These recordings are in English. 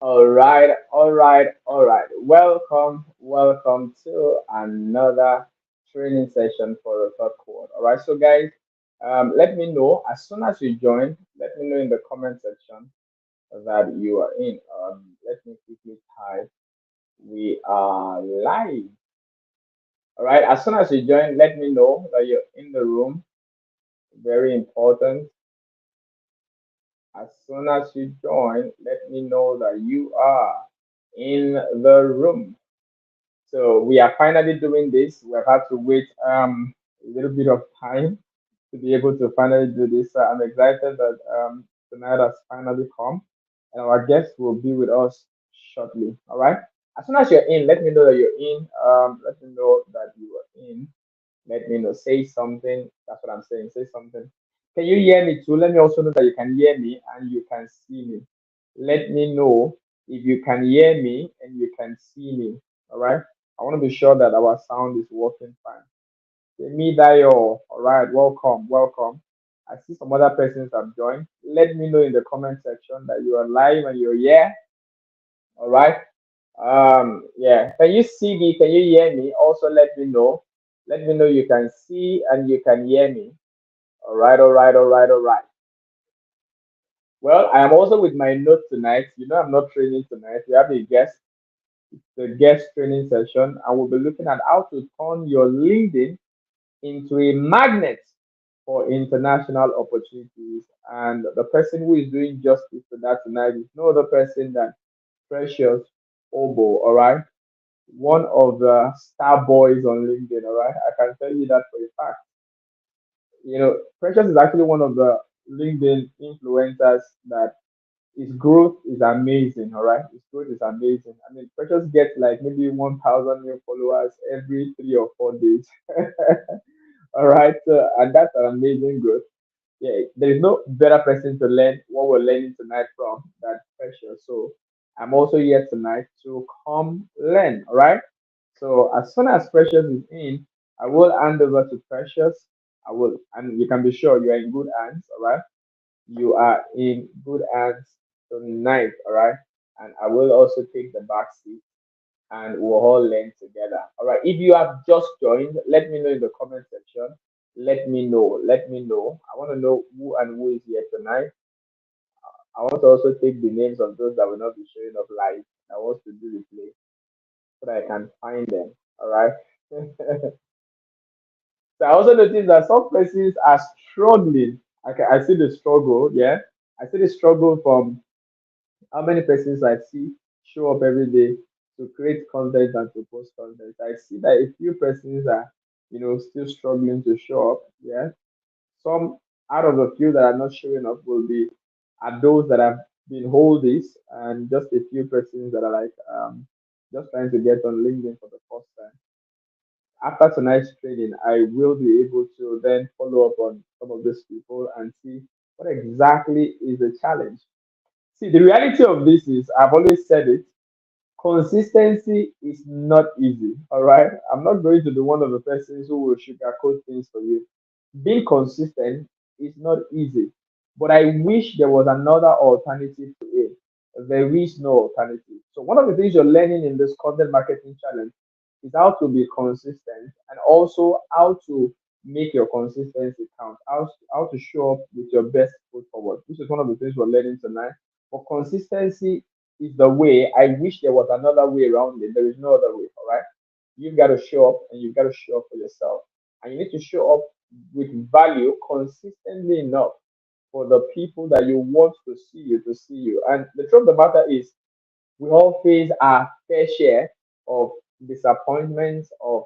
All right, all right, all right. Welcome, welcome to another training session for the third quarter. All right, so guys, let me know as soon as you join. Let me know in the comment section that you are in. Let me quickly type. We are live. All right, as soon as you join, let me know that you're in the room. Very important. As soon as you join, let me know that you are in the room. So we are finally doing this. We've had to wait a little bit of time to be able to finally do this. So I'm excited that tonight has finally come, and our guest will be with us shortly. All right. As soon as you're in, let me know that you're in. Let me know that you are in. Let me know. Say something. That's what I'm saying. Say something. Can you hear me too? Let me also know that you can hear me and you can see me. Let me know if you can hear me and you can see me. All right. I want to be sure that our sound is working fine. Me Dayo. All right. Welcome. Welcome. I see some other persons have joined. Let me know in the comment section that you are live and you're here. All right. Yeah. Can you see me? Can you hear me? Also, let me know. Let me know you can see and you can hear me. All right. All right. All right. All right. Well, I am also with my note tonight. You know, I'm not training tonight. We have a guest, the guest training session, and we'll be looking at how to turn your LinkedIn into a magnet for international opportunities. And the person who is doing justice to that tonight is no other person than Precious Obo, all right? One of the star boys on LinkedIn, all right? I can tell you that for a fact. You know, Precious is actually one of the LinkedIn influencers that his growth is amazing, all right? His growth is amazing. I mean, Precious gets like maybe 1,000 new followers every 3 or 4 days. All right, so, and that's an amazing growth. Yeah, there is no better person to learn what we're learning tonight from than Precious. So I'm also here tonight to come learn. All right. So as soon as Precious is in, I will hand over to Precious. I will, and you can be sure you are in good hands. All right. You are in good hands tonight. All right. And I will also take the back seat and we'll all learn together. All right. If you have just joined, let me know in the comment section. Let me know. Let me know. I want to know who and who is here tonight. I want to also take the names of those that will not be showing up live. I want to do the play so that I can find them. All right. So I also noticed that some persons are struggling. I see the struggle. Yeah. I see the struggle from how many persons I see show up every day to create content and to post content. I see that a few persons are, still struggling to show up. Yeah. Some out of the few that are not showing up will be are those that have been holdies and just a few persons that are like just trying to get on LinkedIn for the first time. After tonight's training, I will be able to then follow up on some of these people and see what exactly is the challenge. See, the reality of this is, I've always said it, consistency is not easy. All right. I'm not going to be one of the persons who will sugarcoat things for you. Being consistent is not easy, but I wish there was another alternative to it. There is no alternative. So, one of the things you're learning in this content marketing challenge is how to be consistent and also how to make your consistency count, how to show up with your best foot forward. This is one of the things we're learning tonight. But consistency is the way. I wish there was another way around it. There is no other way. All right. You've got to show up and you've got to show up for yourself. And you need to show up with value consistently enough for the people that you want to see you. And the truth of the matter is, we all face our fair share of disappointments, of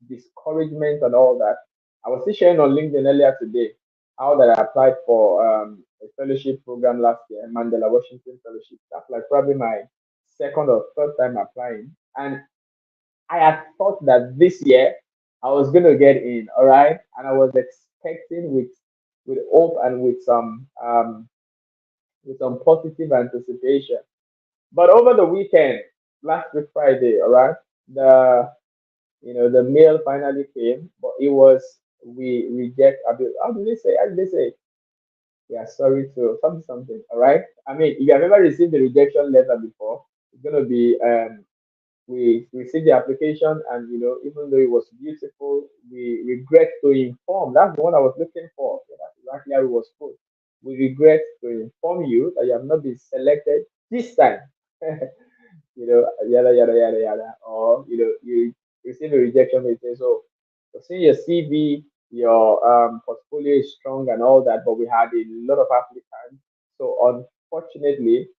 discouragement, and all that. I was still sharing on LinkedIn earlier today how that I applied for a fellowship program last year, Mandela Washington Fellowship. That's like probably my second or third time applying, and I had thought that this year I was gonna get in, all right, and I was expecting with hope and with some positive anticipation. But over the weekend, last week Friday, all right, the the mail finally came, but it was we reject. How do they say? How do they say? Yeah, sorry to something something. All right. I mean, if you have ever received a rejection letter before, it's gonna be we received the application, and even though it was beautiful, we regret to inform. That's the one I was looking for. Yeah, that's exactly how it was put. We regret to inform you that you have not been selected this time. Yada yada yada yada. Or you receive a rejection, they say so. So seeing your CV, your portfolio is strong and all that, but we had a lot of applicants. So unfortunately,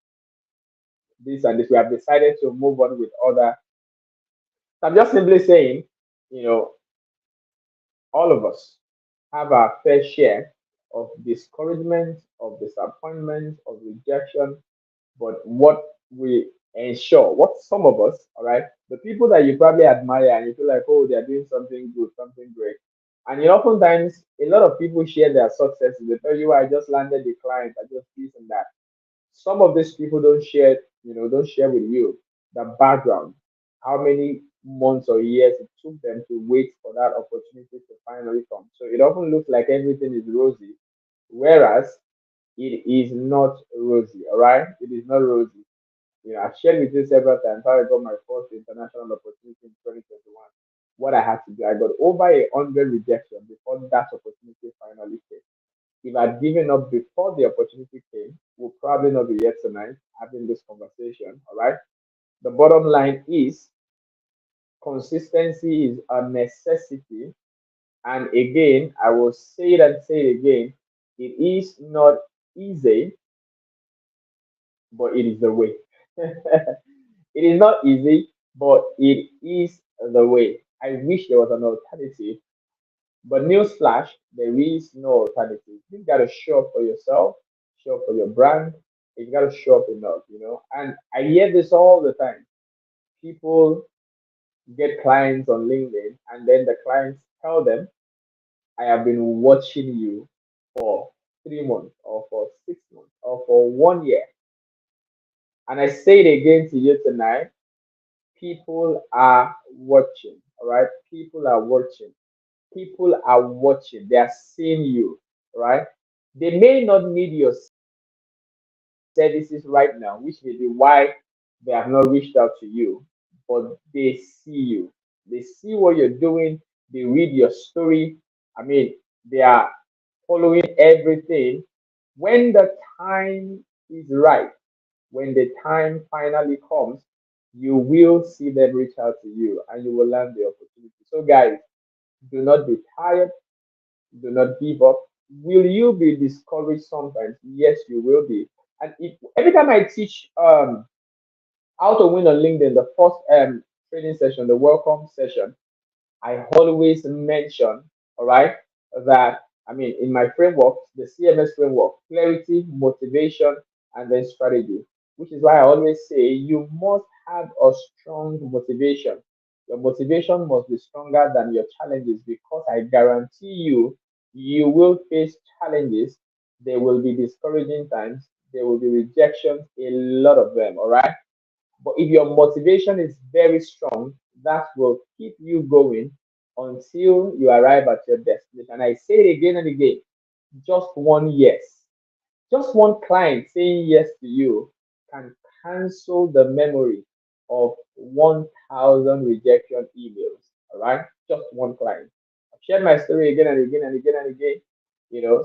this and this, we have decided to move on with other. I'm just simply saying, you know, all of us have our fair share of discouragement, of disappointment, of rejection. But what we ensure, what some of us, all right, the people that you probably admire and you feel like, oh, they're doing something good, something great. And oftentimes, a lot of people share their successes. They tell you, I just landed the client, I just this and that. Some of these people don't share with you the background, how many months or years it took them to wait for that opportunity to finally come. So it often looks like everything is rosy, whereas it is not rosy. All right, it is not rosy. I've shared with you several times how I got my first international opportunity in 2021. What I had to do, I got over 100 rejections before that opportunity finally came. If I'd given up before the opportunity came, we'll probably not be here tonight having this conversation. All right. The bottom line is consistency is a necessity. And again, I will say it and say it again. It is not easy, but it is the way. It is not easy, but it is the way. I wish there was an alternative, but newsflash, there is no alternative. You gotta show up for yourself, show up for your brand. You gotta show up enough. And I hear this all the time. People get clients on LinkedIn, and then the clients tell them, I have been watching you for 3 months, or for 6 months, or for 1 year. And I say it again to you tonight. People are watching. All right. People are watching. People are watching. They are seeing you. Right. They may not need your services right now, which may be why they have not reached out to you, but they see you. They see what you're doing. They read your story. I mean, they are following everything. When the time is right, when the time finally comes, you will see them reach out to you and you will land the opportunity. So, guys, do not be tired. Do not give up. Will you be discouraged sometimes? Yes, you will be. And if every time I teach how to win on LinkedIn, the first training session, the welcome session, I always mention, all right, that I mean, in my framework, the CMS framework, clarity, motivation, and then strategy, which is why I always say you must have a strong motivation. Your motivation must be stronger than your challenges because I guarantee you, you will face challenges. There will be discouraging times, there will be rejections, a lot of them, all right? But if your motivation is very strong, that will keep you going until you arrive at your destination. And I say it again and again, just one yes, just one client saying yes to you can cancel the memory of 1,000 rejection emails. All right, just one client. I've shared my story again and again and again and again.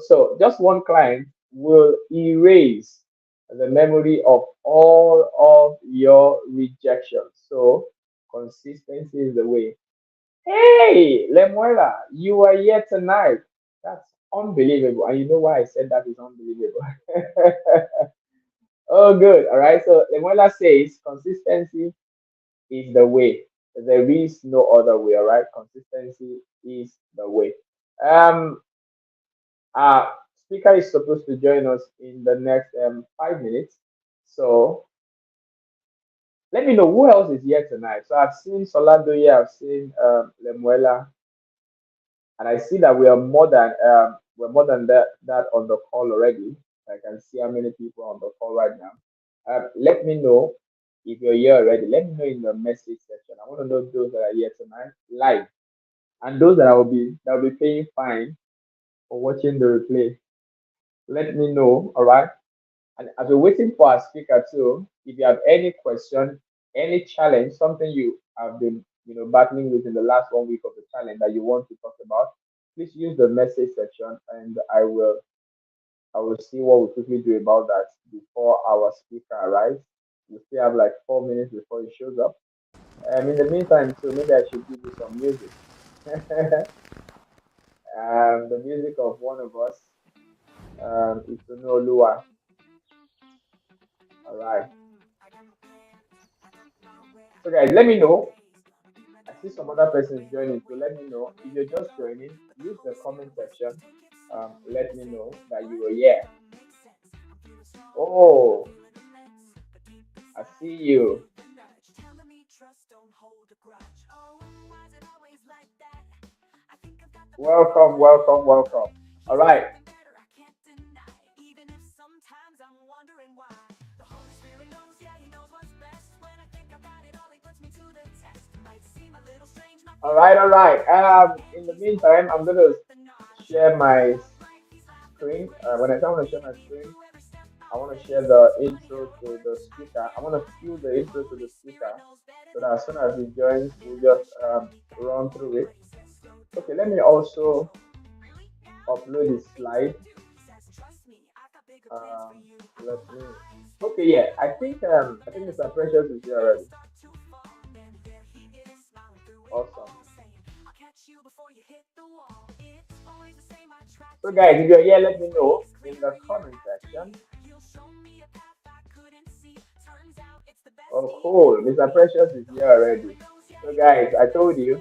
So just one client will erase the memory of all of your rejections. So consistency is the way. Hey, Lemuela, you are here tonight. That's unbelievable. And you know why I said that is unbelievable? Oh, good. All right. So Lemuela says consistency is the way. There is no other way. All right. Consistency is the way. Um, Speaker is supposed to join us in the next 5 minutes. So let me know who else is here tonight. So I've seen Soladoye, I've seen Lemuela, and I see that we're more than that on the call already. I can see how many people on the call right now. Let me know if you're here already. Let me know in the message section. I want to know those that are here tonight live, and those that will be paying fine for watching the replay. let me know. All right. And as we're waiting for our speaker too, if you have any question, any challenge, something you have been, battling with in the last 1 week of the challenge that you want to talk about, please use the message section, and I will see what we quickly do about that before our speaker arrives. We still have like 4 minutes before he shows up. In the meantime, too, maybe I should give you some music. The music of one of us, Itunu Lua. All right. So, guys, let me know. I see some other persons joining, so let me know. If you're just joining, use the comment section. Let me know that you were here. Oh, I see you. Welcome, welcome, welcome. All right. All right, all right. In the meantime, I'm gonna share my screen. When I come to share my screen, I want to share the intro to the speaker. I want to cue the intro to the speaker so that as soon as he joins, we'll just run through it. Okay, let me also upload the slide. Um, let me. Okay, yeah. I think Mr. Precious is here already. Awesome. So guys, if you're here, let me know in the comment section. Oh, cool. Mr. Precious is here already. So guys, I told you,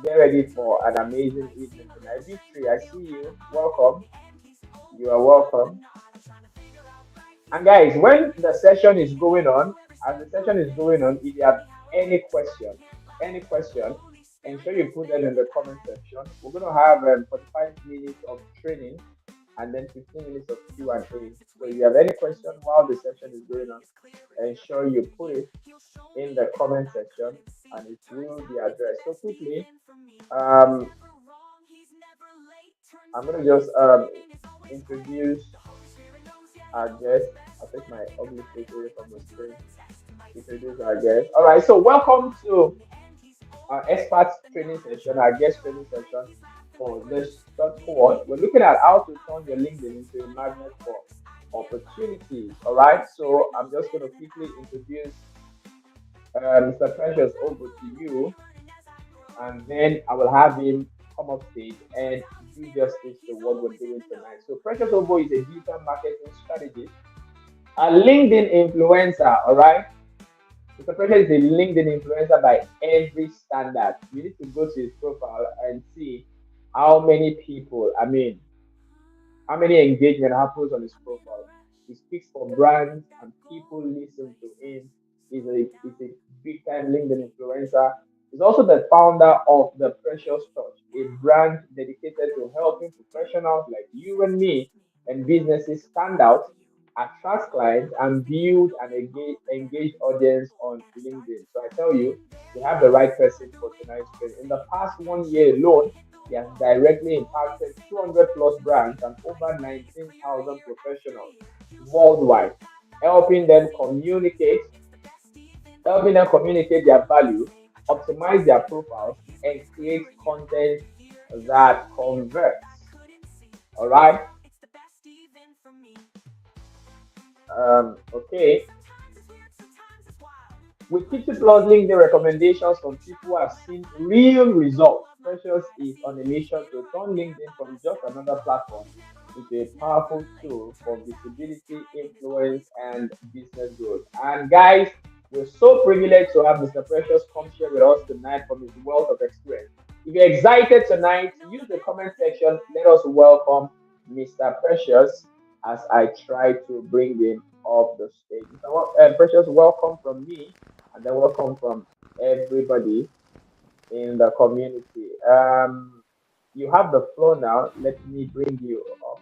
get ready for an amazing evening tonight. Victory, I see you. Welcome. You are welcome. And guys, when the session is going on, as the session is going on, if you have any question, ensure you put them in the comment section. We're going to have 45 minutes of training and then 15 minutes of Q&A. So if you have any question while the session is going on, ensure you put it in the comment section and it will be addressed. So quickly, um, I'm going to just introduce our guest. I'll take my ugly face away from the screen. Introduce our guest. All right, so welcome to our experts training session, our guest training session for this third cohort. We're looking at how to turn your LinkedIn into a magnet for opportunities. All right, so I'm just going to quickly introduce Mr. Precious over to you, and then I will have him come up stage and do justice to what we're doing tonight. So Precious Obo is a digital marketing strategist, a LinkedIn influencer. All right, Mr. Precious is a LinkedIn influencer by every standard. You need to go to his profile and see how many people, how many engagement happens on his profile. He speaks for brands and people listen to him. He's a big time LinkedIn influencer. He's also the founder of The Precious Touch, a brand dedicated to helping professionals like you and me and businesses stand out, attract clients, and build an engaged audience on LinkedIn. So I tell you, we have the right person for tonight's training. In the past 1 year alone, he has directly impacted 200 plus brands and over 19,000 professionals worldwide, helping them communicate, helping them communicate their value, optimize their profiles, and create content that converts. All right. Okay. With 50 plus LinkedIn recommendations from people who have seen real results, Precious is on a mission to turn LinkedIn from just another platform into a powerful tool for visibility, influence, and business growth. And guys, we're so privileged to have Mr. Precious come share with us tonight from his wealth of experience. If you're excited tonight, use the comment section. Let us welcome Mr. Precious as I try to bring him off the stage. Precious, welcome from me and then welcome from everybody in the community. You have the floor now. Let me bring you up.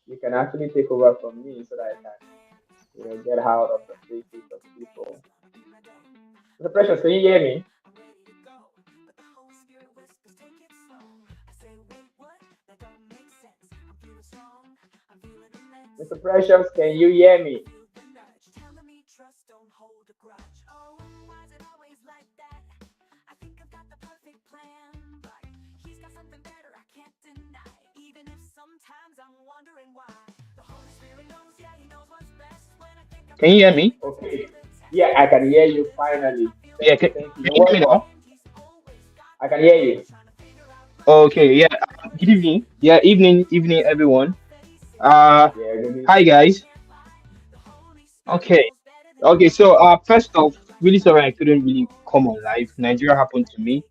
You can actually take over from me so that I can, get out of the faces of people. Mr. Precious, can you hear me? Mr. Precious, can you hear me? Can you hear me? Okay. Yeah, I can hear you finally. Yeah, Thank you, thank you. can You're you hear me welcome. now? I can hear you. Okay, yeah. Good evening. Yeah, evening, everyone. Uh, Yeah, good Hi evening. guys. Okay, okay. So, first off, really sorry I couldn't really come on live. Nigeria happened to me.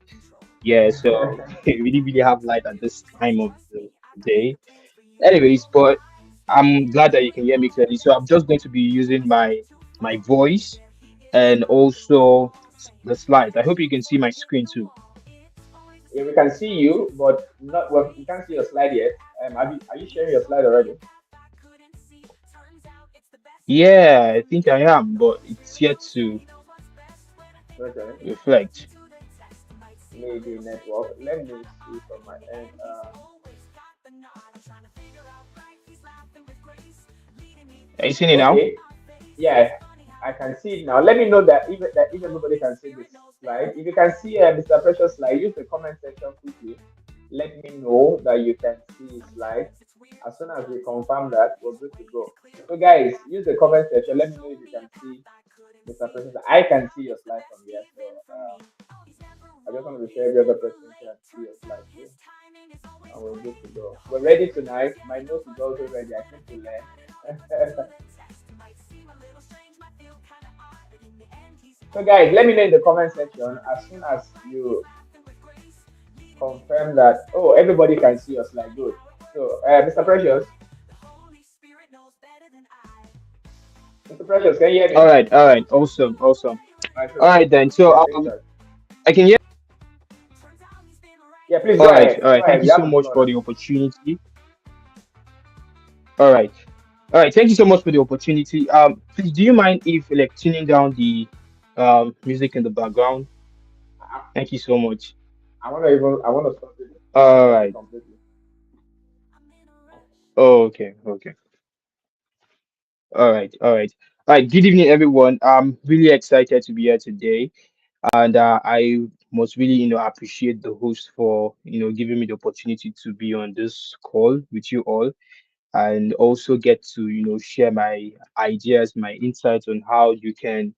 Yeah, so we didn't really have light at this time of the day. Anyways, but I'm glad that you can hear me clearly. So I'm just going to be using my voice and also the slides. I hope you can see my screen too. Yeah, we can see you, but not well, we can't see your slide yet. Are you sharing your slide already? Yeah, I think I am, but it's yet to Okay. reflect. Maybe network. Let me see from my end. Are you seeing it now? Okay. Yeah, I can see it now. Let me know that if everybody can see this slide. If you can see Mr. Precious slide, use the comment section quickly. Let me know that you can see his slide. As soon as we confirm that, we're good to go. So guys, use the comment section. Let me know if you can see Mr. Precious. I can see your slide from here. So I just want to be sure every other person can see your slide too. And we're good to go. We're ready tonight. My notes is also ready. I came to learn. So guys, let me know in the comment section as soon as you confirm that. Oh, everybody can see us like good. So, Mr. Precious, Mr. Precious, can you hear me? All right, awesome, awesome. All right, so, All right then. yeah, So take charge. I can hear. Yeah, please go ahead. All Go right. Thank ahead. you You have so the much floor for now. the opportunity. All right, all right. Thank you so much for the opportunity. Please, do you mind if like tuning down the music in the background? I, Thank you so much. I want to All stop it right. completely. Okay. Okay. All right. All right. All right. Good evening, everyone. I'm really excited to be here today, and I must really, appreciate the host for, giving me the opportunity to be on this call with you all, and also get to, share my ideas, my insights on how you can,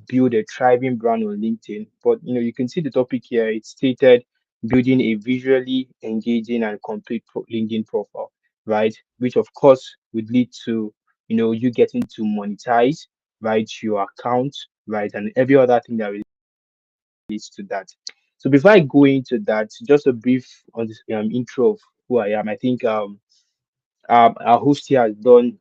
build a thriving brand on LinkedIn. But you can see the topic here. It's stated building a visually engaging and complete LinkedIn profile, right? Which of course would lead to, you getting to monetize, right, your account, right, and every other thing that relates to that. So before I go into that, just a brief on this, intro of who I am. I think our host here has done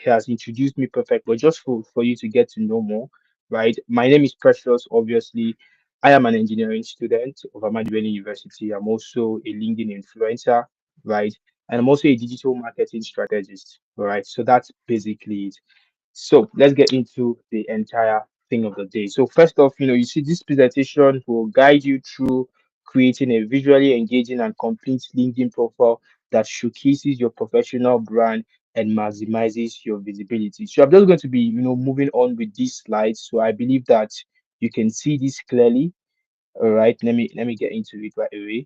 he has introduced me perfect, but just for you to get to know more, right? My name is Precious. Obviously, I am an engineering student of Ahmadu Bello University. I'm also a LinkedIn influencer, right? And I'm also a digital marketing strategist, all right? So that's basically it. So let's get into the entire thing of the day. So first off, you see this presentation will guide you through creating a visually engaging and complete LinkedIn profile that showcases your professional brand and maximizes your visibility. So I'm just going to be, moving on with these slides. So I believe that you can see this clearly. All right, let me get into it right away.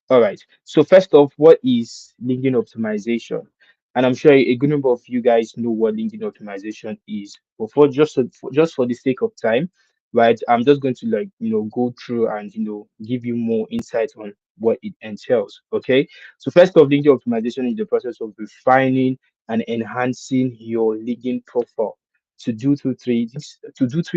All right. So first off, what is LinkedIn optimization? And I'm sure a good number of you guys know what LinkedIn optimization is. But just for the sake of time, right? I'm just going to like go through and give you more insight on what it entails. Okay. So first off, LinkedIn optimization is the process of refining and enhancing your LinkedIn profile to do three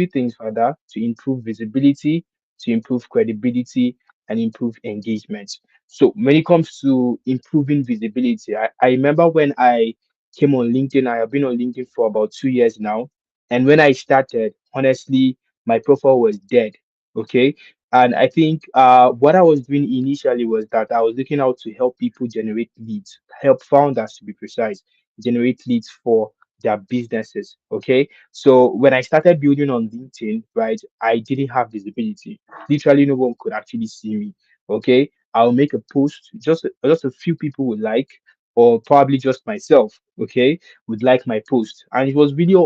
things rather to improve visibility, to improve credibility, and improve engagement. So when it comes to improving visibility, I remember when I came on LinkedIn, I have been on LinkedIn for about 2 years now. And when I started, honestly, my profile was dead. Okay. And I think what I was doing initially was that I was looking out to help people generate leads, help founders to be precise, generate leads for their businesses. Okay. So when I started building on LinkedIn, right, I didn't have visibility. Literally, no one could actually see me. Okay. I'll make a post, just a few people would like. or probably just myself, okay, would like my post. And it was really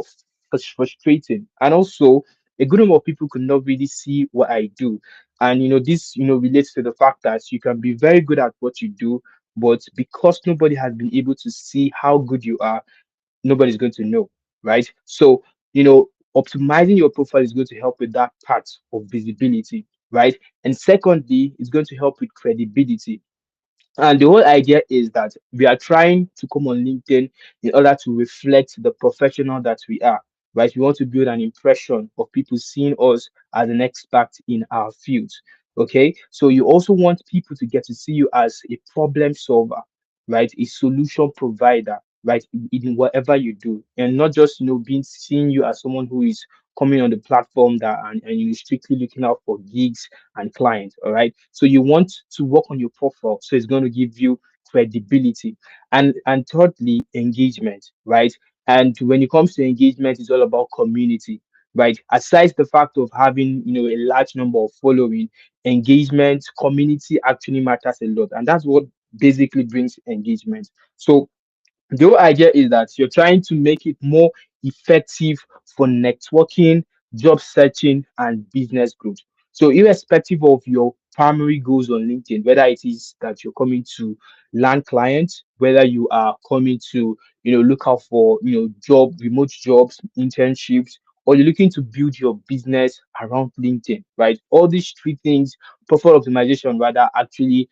frustrating. And also, a good number of people could not really see what I do. And this relates to the fact that you can be very good at what you do, but because nobody has been able to see how good you are, nobody's going to know, right? So, optimizing your profile is going to help with that part of visibility, right? And secondly, it's going to help with credibility. And the whole idea is that we are trying to come on LinkedIn in order to reflect the professional that we are, right? We want to build an impression of people seeing us as an expert in our field. Okay. So you also want people to get to see you as a problem solver, right? A solution provider, right? In whatever you do, and not just, being seeing you as someone who is coming on the platform that and you strictly looking out for gigs and clients. All right. So you want to work on your profile. So it's going to give you credibility. And thirdly, engagement, right? And when it comes to engagement, it's all about community, right? Aside the fact of having, a large number of following, engagement, community actually matters a lot. And that's what basically brings engagement. So the whole idea is that you're trying to make it more effective for networking, job searching, and business growth. So, irrespective of your primary goals on LinkedIn, whether it is that you're coming to land clients, whether you are coming to, look out for, remote jobs, internships, or you're looking to build your business around LinkedIn, right? All these three things, profile optimization, rather, actually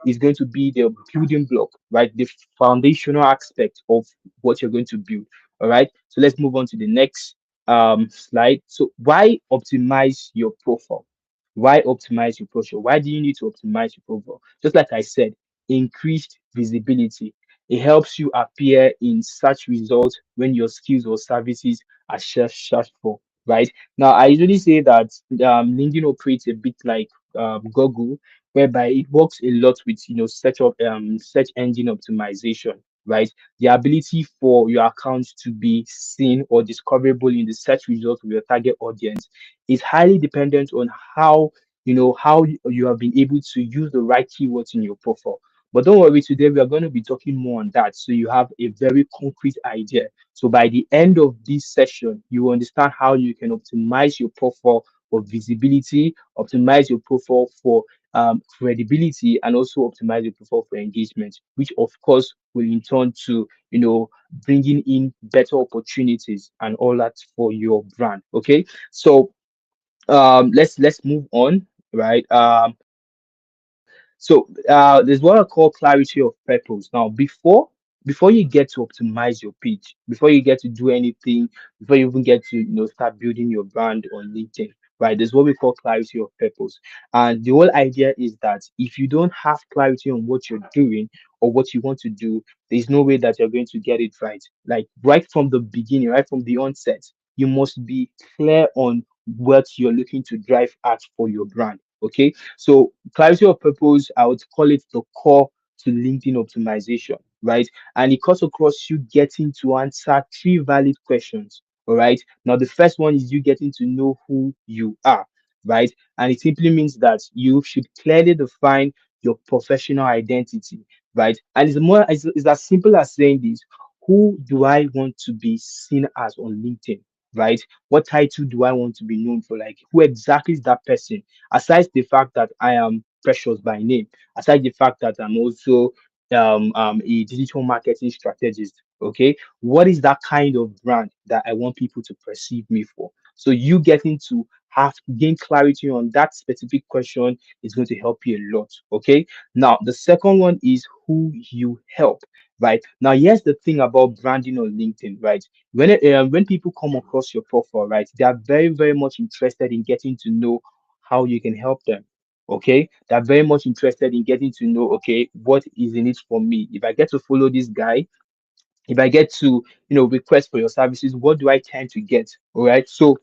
is going to be the building block, right? The foundational aspect of what you're going to build. All right. So let's move on to the next slide. So why optimize your profile? Why optimize your profile? Why do you need to optimize your profile? Just like I said, increased visibility. It helps you appear in search results when your skills or services are searched for. Right now, I usually say that LinkedIn operates a bit like Google, whereby it works a lot with search engine optimization, right? The ability for your account to be seen or discoverable in the search results of your target audience is highly dependent on how you have been able to use the right keywords in your profile. But don't worry, today we are going to be talking more on that, so you have a very concrete idea. So by the end of this session, you will understand how you can optimize your profile for visibility, optimize your profile for credibility, and also optimize your profile for engagement, which of course will in turn to bringing in better opportunities and all that for your brand. Okay, so let's move on, right? There's what I call clarity of purpose. Now, before you get to optimize your page, before you get to do anything, before you even get to start building your brand on LinkedIn, right? There's what we call clarity of purpose. And the whole idea is that if you don't have clarity on what you're doing or what you want to do, there's no way that you're going to get it right. Like right from the beginning, right from the onset, you must be clear on what you're looking to drive at for your brand. Okay, so clarity of purpose, I would call it the core to LinkedIn optimization, right? And it cuts across you getting to answer three valid questions. All right. Now, the first one is you getting to know who you are, right? And it simply means that you should clearly define your professional identity, right? And it's as simple as saying this: who do I want to be seen as on LinkedIn? Right? What title do I want to be known for? Like, who exactly is that person? Aside the fact that I am Precious by name, aside the fact that I'm also a digital marketing strategist, okay, what is that kind of brand that I want people to perceive me for? So you getting to have gain clarity on that specific question is going to help you a lot. Okay. Now the second one is who you help. Right now, here's the thing about branding on LinkedIn. Right, when people come across your profile, right, they are very very much interested in getting to know how you can help them. Okay, they're very much interested in getting to know, okay, what is in it for me if I get to follow this guy, if I get to request for your services, what do I tend to get? All right, so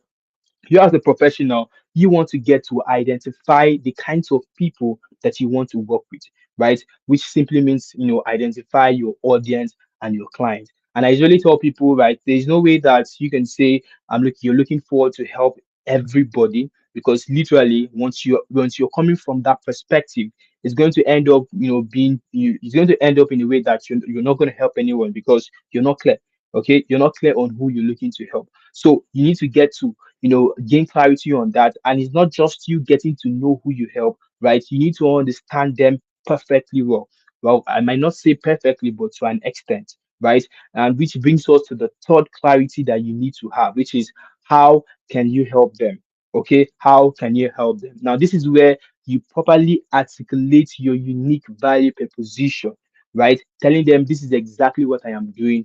you as a professional, you want to get to identify the kinds of people that you want to work with, right? Which simply means, identify your audience and your client. And I usually tell people, right, there's no way that you can say, you're looking forward to help everybody, because literally once you're coming from that perspective, it's going to end up, being it's going to end up in a way that you're not going to help anyone because you're not clear. Okay, you're not clear on who you're looking to help. So you need to get to, gain clarity on that. And it's not just you getting to know who you help, right? You need to understand them perfectly well. Well, I might not say perfectly, but to an extent, right? And which brings us to the third clarity that you need to have, which is how can you help them? Okay, how can you help them? Now, this is where you properly articulate your unique value proposition, right? Telling them this is exactly what I am doing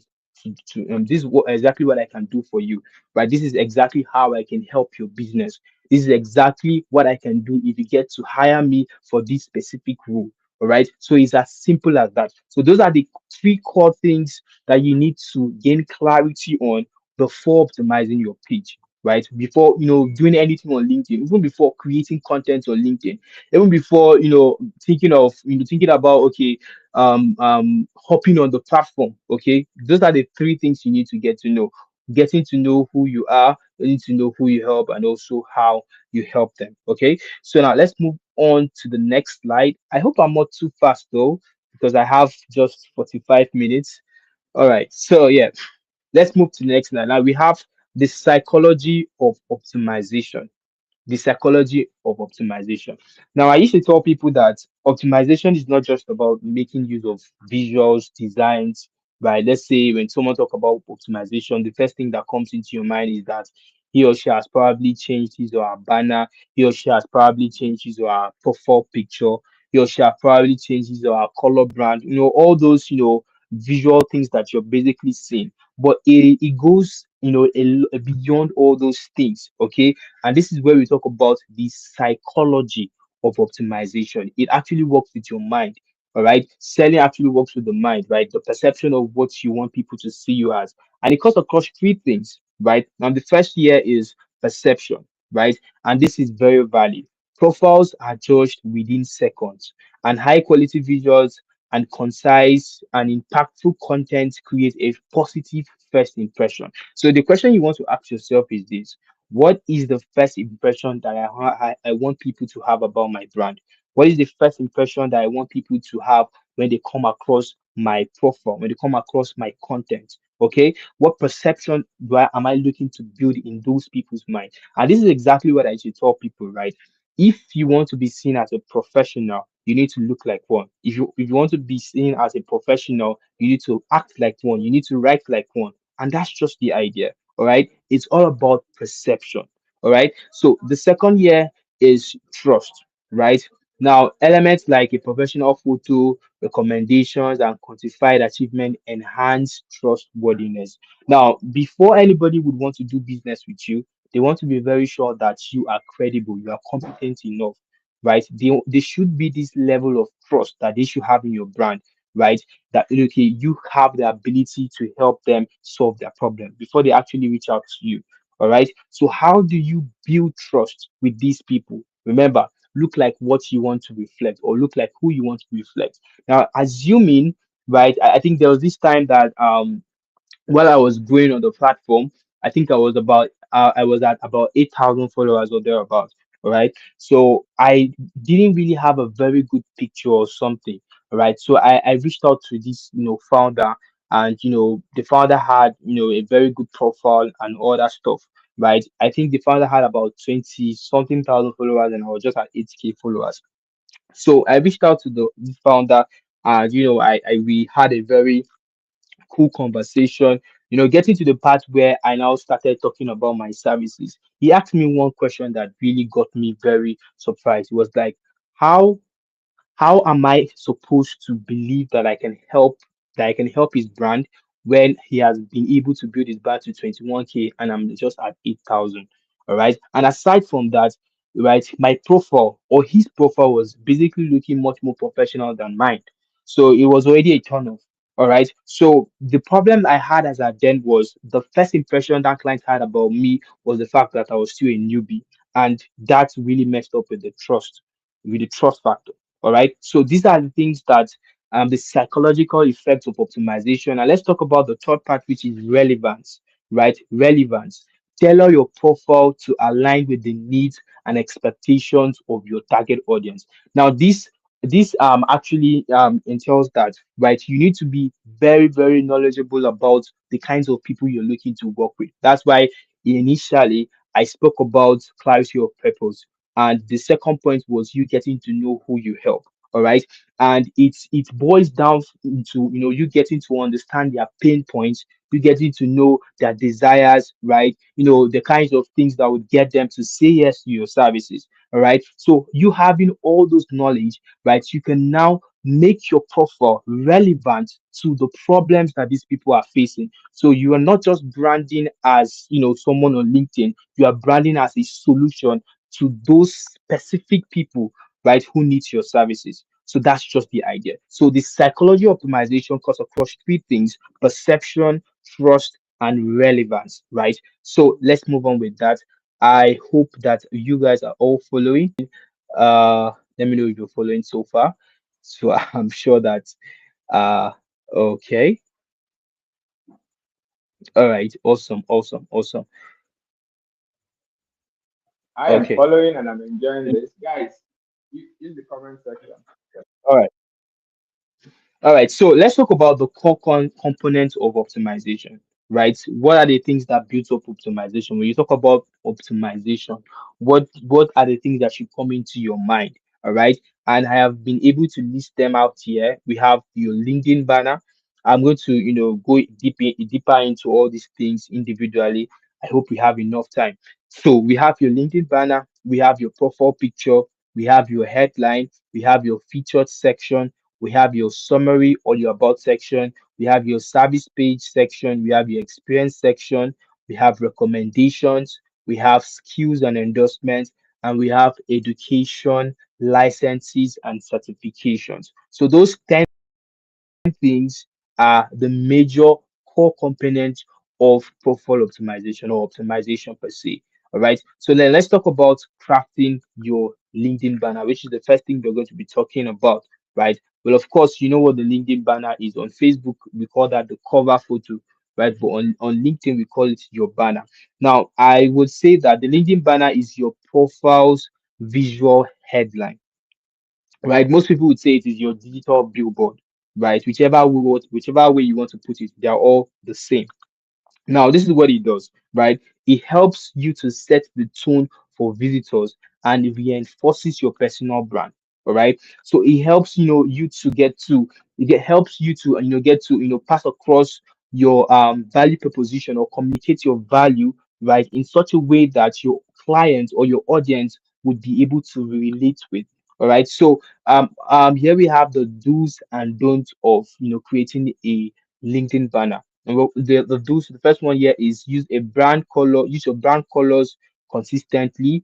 this is exactly what I can do for you, right? This is exactly how I can help your business. This is exactly what I can do if you get to hire me for this specific role. All right. So it's as simple as that. So those are the three core things that you need to gain clarity on before optimizing your page. Right. Before doing anything on LinkedIn, even before creating content on LinkedIn, even before thinking about okay, hopping on the platform. Okay, those are the three things you need to get to know. Getting to know who you are, you need to know who you help, and also how you help them. Okay, so now let's move on to the next slide. I hope I'm not too fast though, because I have just 45 minutes. All right, so yeah, let's move to the next slide. Now we have the psychology of optimization. The psychology of optimization. Now, I used to tell people that optimization is not just about making use of visuals, designs, right? Let's say when someone talk about optimization, the first thing that comes into your mind is that he or she has probably changed his or her banner, he or she has probably changed his or her profile picture, he or she has probably changed his or her color brand, all those, visual things that you're basically seeing. But it goes, beyond all those things, okay? And this is where we talk about the psychology of optimization. It actually works with your mind. All right. Selling actually works with the mind, right? The perception of what you want people to see you as. And it cuts across three things, right? Now, the first year is perception, right? And this is very valid. Profiles are judged within seconds, and high quality visuals and concise and impactful content create a positive first impression. So, the question you want to ask yourself is this: what is the first impression that I want people to have about my brand? What is the first impression that I want people to have when they come across my profile, when they come across my content? Okay, what perception am I looking to build in those people's mind? And this is exactly what I should tell people, right? If you want to be seen as a professional, you need to look like one. If you want to be seen as a professional, you need to act like one. You need to write like one. And that's just the idea. All right. It's all about perception. All right. So the second year is trust, right? Now, elements like a professional photo, recommendations, and quantified achievement enhance trustworthiness. Now, before anybody would want to do business with you, they want to be very sure that you are credible, you are competent enough, right? They should be this level of trust that they should have in your brand, right? That okay, you have the ability to help them solve their problem before they actually reach out to you. All right. So how do you build trust with these people? Remember, look like what you want to reflect or look like who you want to reflect. Now, assuming, right, I think there was this time that while I was growing on the platform, I think I was at about 8,000 followers or thereabout. All right. So I didn't really have a very good picture or something. All right. So I reached out to this, founder, and the founder had, a very good profile and all that stuff. Right. I think the founder had about 20 something thousand followers and I was just at 8K followers. So I reached out to the founder, and I we had a very cool conversation. Getting to the part where I now started talking about my services, he asked me one question that really got me very surprised. It was like, how how am I supposed to believe that I can help his brand when he has been able to build his brand to 21K and I'm just at 8,000? All right. And aside from that, right, my profile or his profile was basically looking much more professional than mine. So it was already a turn off. All right. So the problem I had as at then was the first impression that client had about me was the fact that I was still a newbie. And that really messed up with the trust factor. All right. So these are the things that the psychological effects of optimization. And let's talk about the third part, which is relevance, right? Relevance. Tailor your profile to align with the needs and expectations of your target audience. Now, this this actually entails that, right, you need to be very very knowledgeable about the kinds of people you're looking to work with. That's why initially I spoke about clarity of purpose, and the second point was you getting to know who you help. All right, and it boils down into, you getting to understand their pain points, you getting to know their desires, right, the kinds of things that would get them to say yes to your services. All right, so you having all those knowledge, right, you can now make your profile relevant to the problems that these people are facing. So you are not just branding as, someone on LinkedIn, you are branding as a solution to those specific people, right, who needs your services. So that's just the idea. So the psychology optimization cuts across three things: perception, trust, and relevance, right? So let's move on with that. I hope that you guys are all following. Let me know if you're following so far. So I'm sure that uh okay. All right, awesome, awesome, awesome. I am Okay. following and I'm enjoying this. Guys, use the comment section. All right. All right, so let's talk about the core components of optimization, right? What are the things that build up optimization? When you talk about optimization, what are the things that should come into your mind? All right, and I have been able to list them out here. We have your LinkedIn banner. I'm going to, go deeper into all these things individually. I hope we have enough time. So we have your LinkedIn banner, we have your profile picture, we have your headline, we have your featured section, we have your summary or your about section, we have your service page section, we have your experience section, we have recommendations, we have skills and endorsements, and we have education, licenses, and certifications. So those 10 things are the major core components of profile optimization or optimization per se. All right. So then let's talk about crafting your LinkedIn banner, which is the first thing we're going to be talking about. Right. Well, of course, you know what the LinkedIn banner is. On Facebook, we call that the cover photo. Right. But on LinkedIn, we call it your banner. Now, I would say that the LinkedIn banner is your profile's visual headline, right? Most people would say it is your digital billboard, right? Whichever way you want to put it, they are all the same. Now, this is what it does, right? It helps you to set the tone for visitors and it reinforces your personal brand. All right. So it helps, you to helps you to, get to, pass across your value proposition or communicate your value, right, in such a way that your clients or your audience would be able to relate with. All right. So here we have the do's and don'ts of, creating a LinkedIn banner. And the first one here is use your brand colors consistently,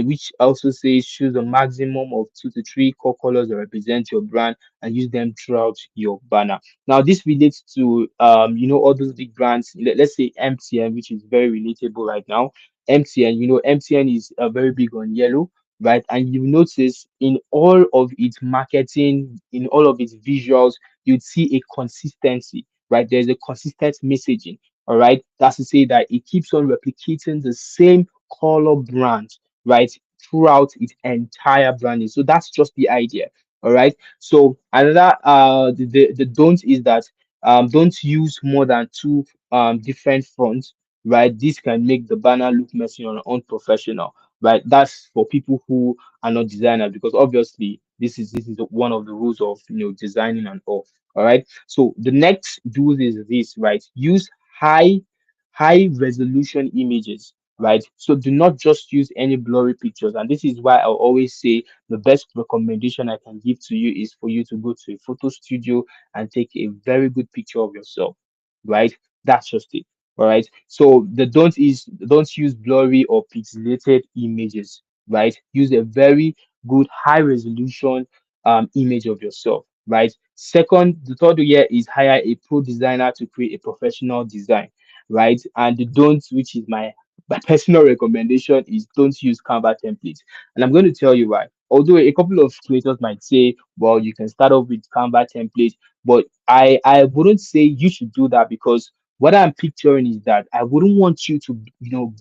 which also says choose a maximum of two to three core colors that represent your brand and use them throughout your banner. Now, this relates to all those big brands. Let's say MTN, which is very relatable right now. MTN, MTN is very big on yellow, right? And you notice in all of its marketing, in all of its visuals, you'd see a consistency, right? There's a consistent messaging. All right. That's to say that it keeps on replicating the same color brand, right, throughout its entire branding. So that's just the idea. All right. So another the don't is that don't use more than two different fonts, right? This can make the banner look messy or unprofessional, right? That's for people who are not designers, because obviously this is one of the rules of, designing and all. All right. So the next do is this, right? Use high high resolution images, right? So do not just use any blurry pictures. And this is why I always say the best recommendation I can give to you is for you to go to a photo studio and take a very good picture of yourself, right? That's just it. All right. So the don't use blurry or pixelated images, right? Use a very good high resolution image of yourself, right? Second, the third here is hire a pro designer to create a professional design, right? And the don't, which is my personal recommendation, is don't use Canva templates. And I'm going to tell you why. Although a couple of creators might say, well, you can start off with Canva templates, but I wouldn't say you should do that, because what I'm picturing is that I wouldn't want you to,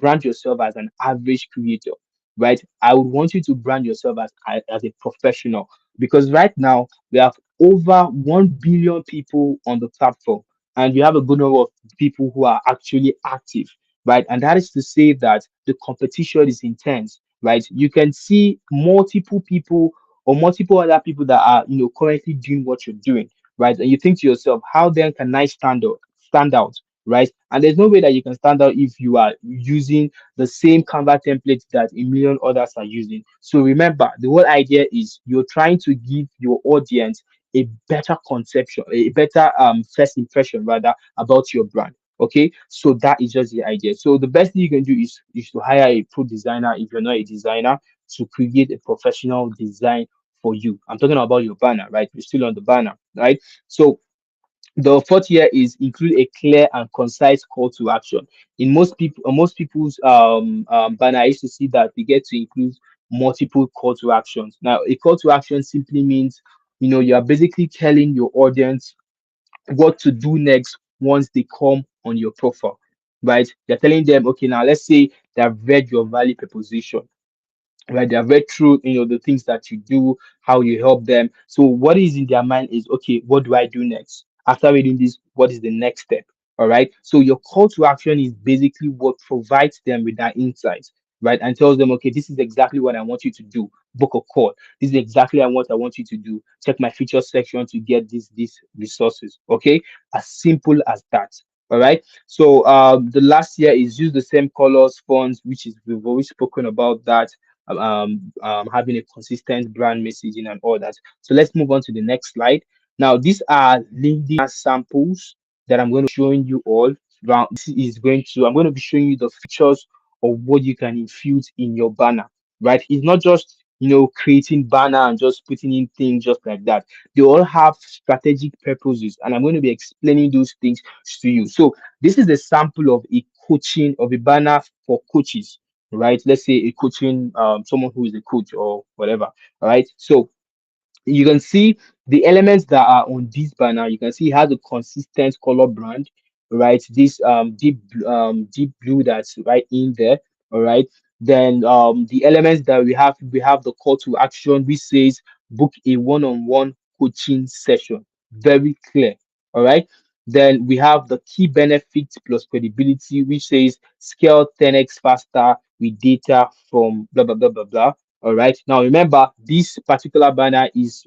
brand yourself as an average creator, right? I would want you to brand yourself as a professional. because right now we have over 1 billion people on the platform, and we have a good number of people who are actually active, right? And that is to say that the competition is intense, right? You can see multiple people or multiple other people that are, currently doing what you're doing, right? And you think to yourself, how then can I stand out, right? And there's no way that you can stand out if you are using the same Canva template that a million others are using. So remember, the whole idea is you're trying to give your audience a better conception, a better first impression rather about your brand. Okay, so that is just the idea. So the best thing you can do is to hire a pro designer if you're not a designer, to create a professional design for you. I'm talking about your banner, right? We're still on the banner, right? So the fourth here is include a clear and concise call to action. In most people's banner, I used to see that they get to include multiple call to actions. Now, a call to action simply means, you are basically telling your audience what to do next once they come on your profile, right? You're telling them, okay, now let's say they've read your value proposition, right? They have read through, the things that you do, how you help them. So what is in their mind is, okay, what do I do next? After reading this, what is the next step? All right. So your call to action is basically what provides them with that insight, right? And tells them, okay, this is exactly what I want you to do. Book a call. This is exactly what I want you to do. Check my feature section to get these resources. Okay. As simple as that. All right. So the last year is use the same colors, fonts, which is we've always spoken about that, having a consistent brand messaging and all that. So let's move on to the next slide. Now, these are LinkedIn samples that I'm going to be showing you all. I'm going to be showing you the features of what you can infuse in your banner, right? It's not just, creating banner and just putting in things just like that. They all have strategic purposes, and I'm going to be explaining those things to you. So this is a sample of a banner for coaches, right? Let's say a coaching, someone who is a coach or whatever. All right. So you can see the elements that are on this banner. You can see it has a consistent color brand, right? This deep blue that's right in there. All right. Then the elements that we have the call to action, which says book a one-on-one coaching session. Very clear. All right. Then we have the key benefits plus credibility, which says scale 10x faster with data from blah blah blah blah blah. All right. Now remember, this particular banner is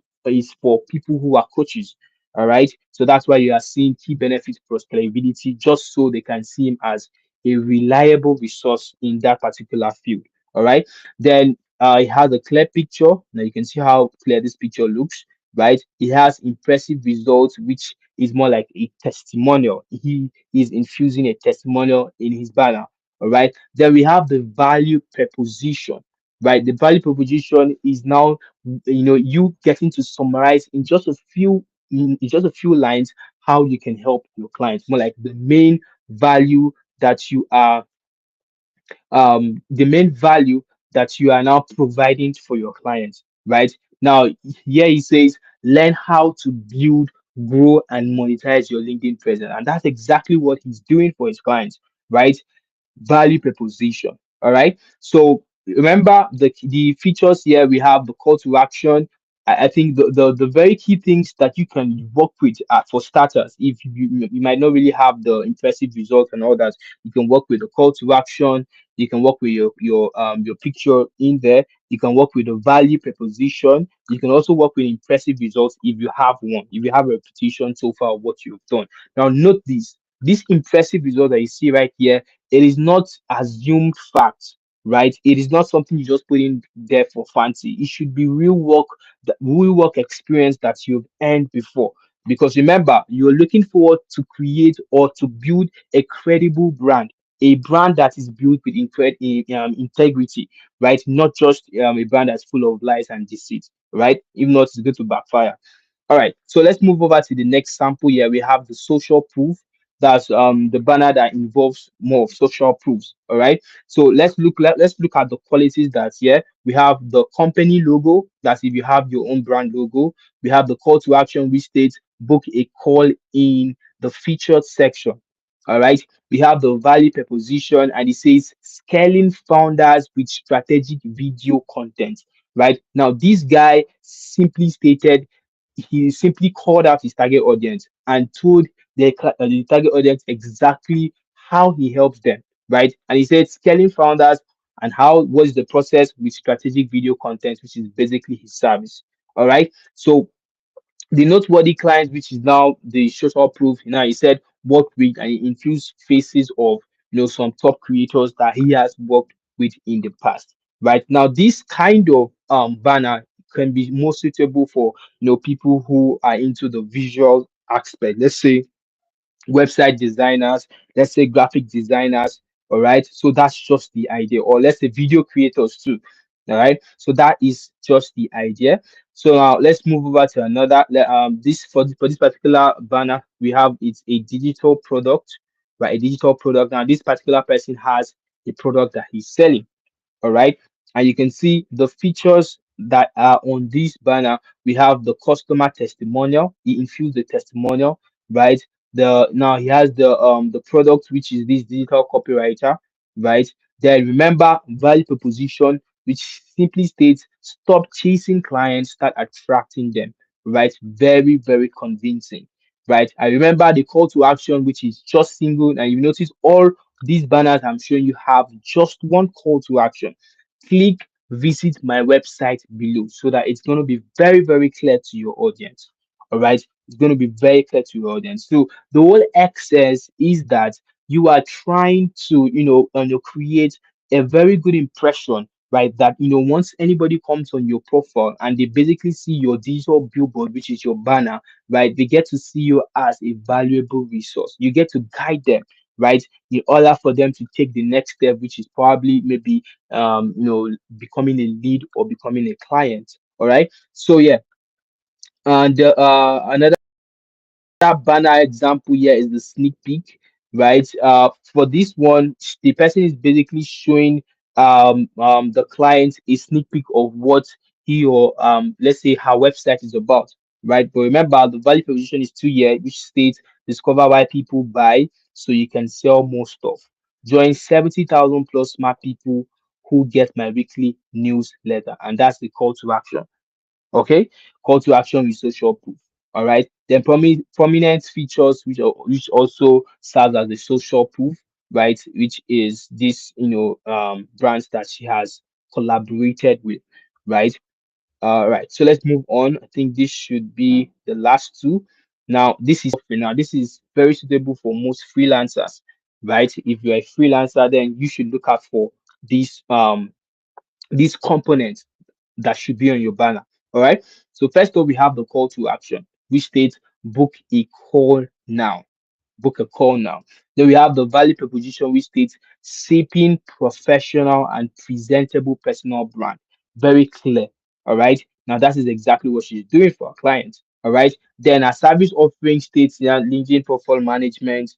for people who are coaches. All right. So that's why you are seeing key benefits plus credibility, just so they can see him as a reliable resource in that particular field. All right. Then it has a clear picture. Now you can see how clear this picture looks. Right. It has impressive results, which is more like a testimonial. He is infusing a testimonial in his banner. All right. Then we have the value proposition, right? The value proposition is now, you getting to summarize in just a few lines how you can help your clients. More like value that you are the main value that you are now providing for your clients, right? Now, here he says, learn how to build, grow, and monetize your LinkedIn presence. And that's exactly what he's doing for his clients, right? Value proposition. All right. So remember the features here. We have the call to action. I think the very key things that you can work with, for starters, if you might not really have the impressive results and all that, you can work with the call to action. You can work with your picture in there. You can work with the value proposition. You can also work with impressive results if you have one, if you have a reputation so far of what you've done. Now note this impressive result that you see right here, it is not assumed fact, right? It is not something you just put in there for fancy. It should be real work experience that you've earned before. Because remember, you're looking forward to create or to build a credible brand, a brand that is built with integrity, right? Not just a brand that's full of lies and deceit, right? If not, it's going to backfire. All right, so let's move over to the next sample here. We have the social proof. That's the banner that involves more of social proofs. All right. So let's look at the qualities that's here. We have the company logo. That's if you have your own brand logo. We have the call to action, which states book a call in the featured section. All right. We have the value proposition, and it says scaling founders with strategic video content. right? Now, this guy simply stated, he simply called out his target audience and told the target audience exactly how he helps them, right? And he said scaling founders and how was the process with strategic video content, which is basically his service. All right. So the noteworthy client, which is now the social proof, now he said worked with and he infused faces of some top creators that he has worked with in the past. Right now, this kind of banner can be more suitable for people who are into the visual aspect. Let's say website designers, let's say graphic designers, all right? So that's just the idea, or let's say video creators too, all right? So that is just the idea. So now let's move over to another. This for this particular banner, we have it's a digital product, right? A digital product. Now this particular person has a product that he's selling, all right, and you can see the features that are on this banner. We have the customer testimonial. He infused the testimonial, right? The Now he has the product, which is this digital copywriter, right? Then remember value proposition, which simply states stop chasing clients, start attracting them, right? Very very convincing, right? I remember the call to action, which is just single, and you notice all these banners I'm showing you have just one call to action. Click visit my website below, so that it's going to be very, very clear to your audience. All right. It's going to be very clear to your audience. So the whole excess is that you are trying to, create a very good impression, right? That, once anybody comes on your profile and they basically see your digital billboard, which is your banner, right? They get to see you as a valuable resource. You get to guide them, right? In order for them to take the next step, which is probably maybe becoming a lead or becoming a client. All right. So yeah, and another banner example here is the sneak peek, right? For this one, the person is basically showing the client a sneak peek of what he or let's say her website is about, right? But remember, the value proposition is 2 year, which states discover why people buy so you can sell more stuff. Join 70,000 plus smart people who get my weekly newsletter, and that's the call to action. Okay, call to action with social proof. All right, then prominent features, which also serves as a social proof, right? Which is this brands that she has collaborated with, right? Right. So let's move on. I think this should be the last two. Now this is very suitable for most freelancers, right? If you're a freelancer, then you should look out for these these components that should be on your banner. All right. So first of all, we have the call to action, which states book a call now. Book a call now. Then we have the value proposition, which states shaping professional and presentable personal brand. Very clear. All right. Now that is exactly what she's doing for our clients. All right. Then our service offering states, yeah, LinkedIn profile management,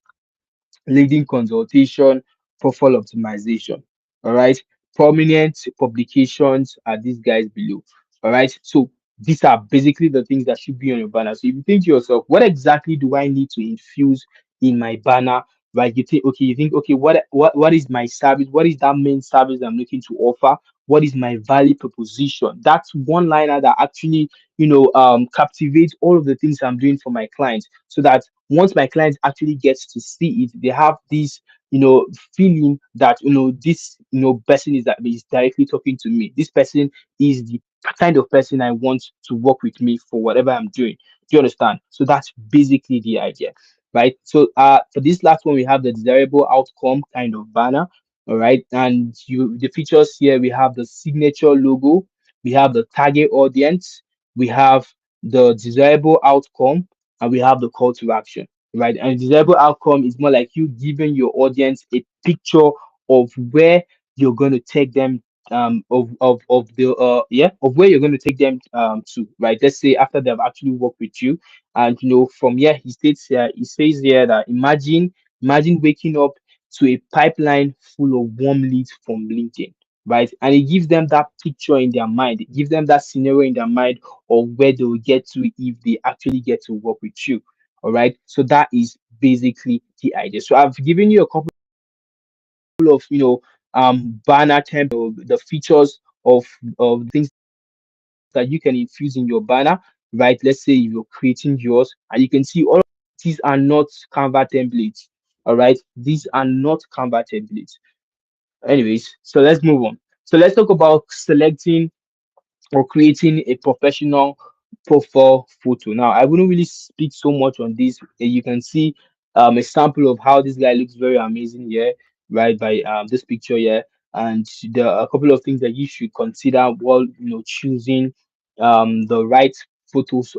leading consultation, profile optimization. All right. Prominent publications are these guys below. All right. So these are basically the things that should be on your banner. So if you think to yourself, what exactly do I need to infuse in my banner? Right. You think, okay, what is my service? What is that main service I'm looking to offer? What is my value proposition? That's one liner that actually, captivates all of the things I'm doing for my clients, so that once my client actually gets to see it, they have this feeling that this person is directly talking to me. This person is the kind of person I want to work with me for whatever I'm doing. Do you understand? So that's basically the idea, right? So for this last one, we have the desirable outcome kind of banner. All right, and the features here, we have the signature logo, we have the target audience, we have the desirable outcome, and we have the call to action, right? And desirable outcome is more like you giving your audience a picture of where you're going to take them, of where you're going to take them to, right? Let's say after they've actually worked with you, and from here he says here that imagine waking up to a pipeline full of warm leads from LinkedIn, right? And it gives them that picture in their mind, it gives them that scenario in their mind of where they will get to if they actually get to work with you. All right. So that is basically the idea. So I've given you a couple of banner templates, the features of things that you can infuse in your banner, right? Let's say you're creating yours, and you can see all of these are not Canva templates. All right, these are not Canva templates. Anyways, so let's move on. So let's talk about selecting or creating a professional profile photo. Now, I wouldn't really speak so much on this. You can see a sample of how this guy looks very amazing here, right? By this picture here, and there are a couple of things that you should consider while choosing the right photos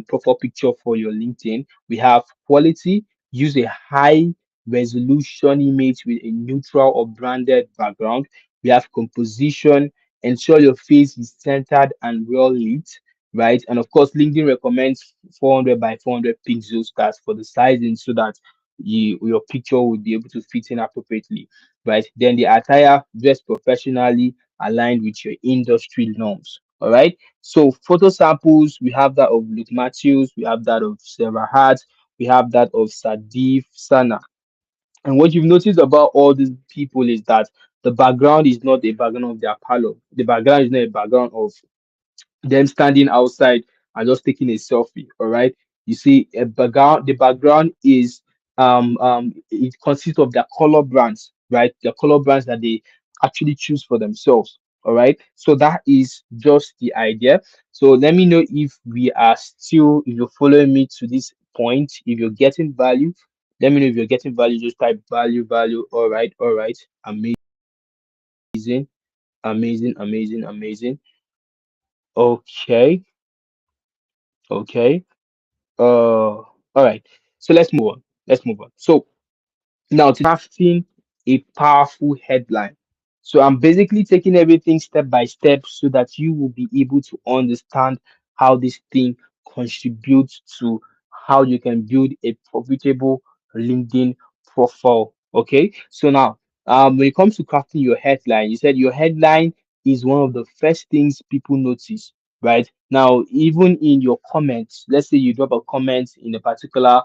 profile picture for your LinkedIn. We have quality. Use a high resolution image with a neutral or branded background. We have composition. Ensure your face is centered and well lit, right? And of course, LinkedIn recommends 400 by 400 pixels that's for the sizing so that your picture will be able to fit in appropriately, right? Then the attire, dress professionally, aligned with your industry norms. All right. So photo samples, we have that of Luke Matthews, we have that of Sarah Hart, we have that of Sadif Sana. And what you've noticed about all these people is that the background is not a background of their parlor. The background is not a background of them standing outside and just taking a selfie. All right. You see, a background. The background is it consists of their color brands, right? The color brands that they actually choose for themselves. All right. So that is just the idea. So let me know if we are still, if you're following me to this point, if you're getting value. Let me know if you're getting value. Just type value, value. All right. Amazing, amazing, amazing, amazing. Okay, okay. All right. So let's move on. Let's move on. So now to crafting a powerful headline. So I'm basically taking everything step by step so that you will be able to understand how this thing contributes to how you can build a profitable LinkedIn profile. Okay. So now, when it comes to crafting your headline, you said your headline is one of the first things people notice, right? Now, even in your comments, let's say you drop a comment in a particular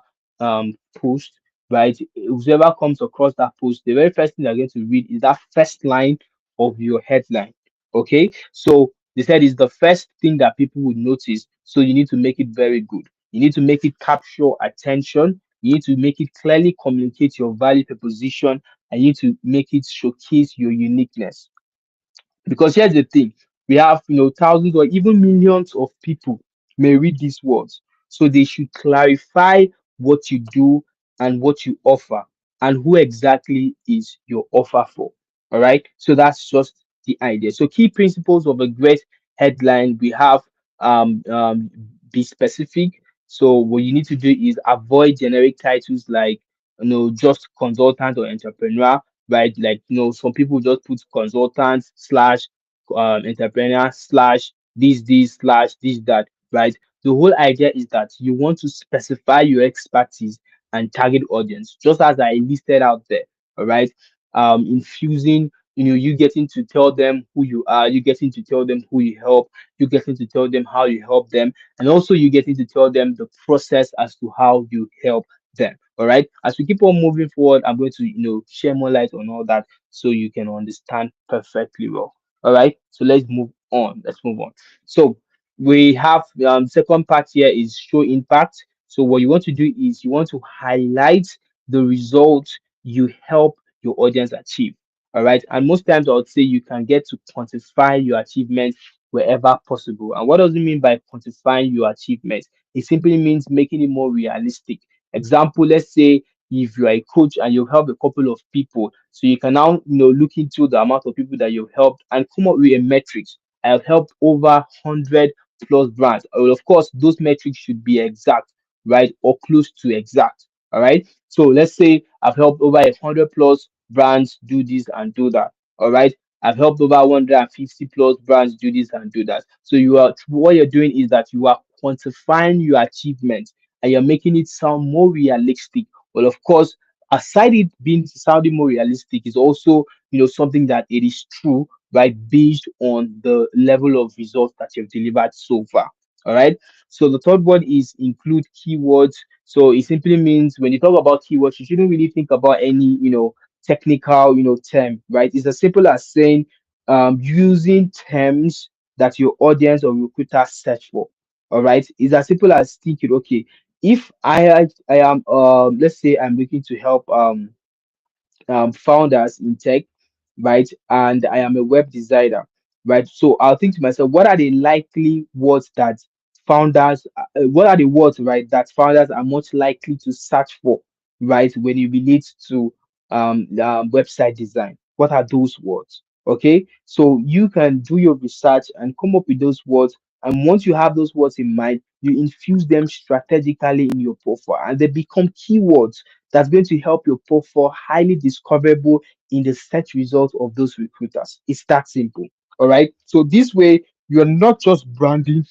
post, right? Whoever comes across that post, the very first thing they're going to read is that first line of your headline. Okay, so they said it's the first thing that people would notice. So you need to make it very good. You need to make it capture attention. You need to make it clearly communicate your value proposition, and you need to make it showcase your uniqueness. Because here's the thing, we have thousands or even millions of people may read these words. So they should clarify what you do and what you offer and who exactly is your offer for. All right. So that's just the idea. So key principles of a great headline, we have be specific. So what you need to do is avoid generic titles like just consultant or entrepreneur, right? Like, some people just put consultant slash entrepreneur slash this slash this that, right? The whole idea is that you want to specify your expertise and target audience, just as I listed out there. All right. Infusing, you getting to tell them who you are, you getting to tell them who you help, you getting to tell them how you help them, and also you getting to tell them the process as to how you help them. All right. As we keep on moving forward, I'm going to share more light on all that so you can understand perfectly well. All right. So let's move on. Let's move on. So we have second part here is show impact. So what you want to do is you want to highlight the results you help your audience achieve. All right. And most times I would say you can get to quantify your achievements wherever possible. And what does it mean by quantifying your achievements? It simply means making it more realistic. Example, let's say if you are a coach and you've helped a couple of people, so you can now look into the amount of people that you've helped and come up with a metrics. I have helped over 100 plus brands. Well, of course, those metrics should be exact, right, or close to exact. All right. So let's say I've helped over 100 plus brands do this and do that. All right. I've helped over 150 plus brands do this and do that. So what you're doing is that you are quantifying your achievements and you're making it sound more realistic. Well, of course, aside it being sounding more realistic, is also something that it is true, right, based on the level of results that you've delivered so far. All right. So the third one is include keywords. So it simply means when you talk about keywords, you shouldn't really think about any technical term, right? It's as simple as saying using terms that your audience or recruiters search for. All right. It's as simple as thinking, okay, if I am let's say I'm looking to help founders in tech, right? And I am a web designer, right? So I'll think to myself, what are the likely words that what are the words, right, that founders are most likely to search for, right, when it relates to website design? What are those words? Okay, so you can do your research and come up with those words. And once you have those words in mind, you infuse them strategically in your profile, and they become keywords that's going to help your profile highly discoverable in the search results of those recruiters. It's that simple. All right. So this way, you're not just branding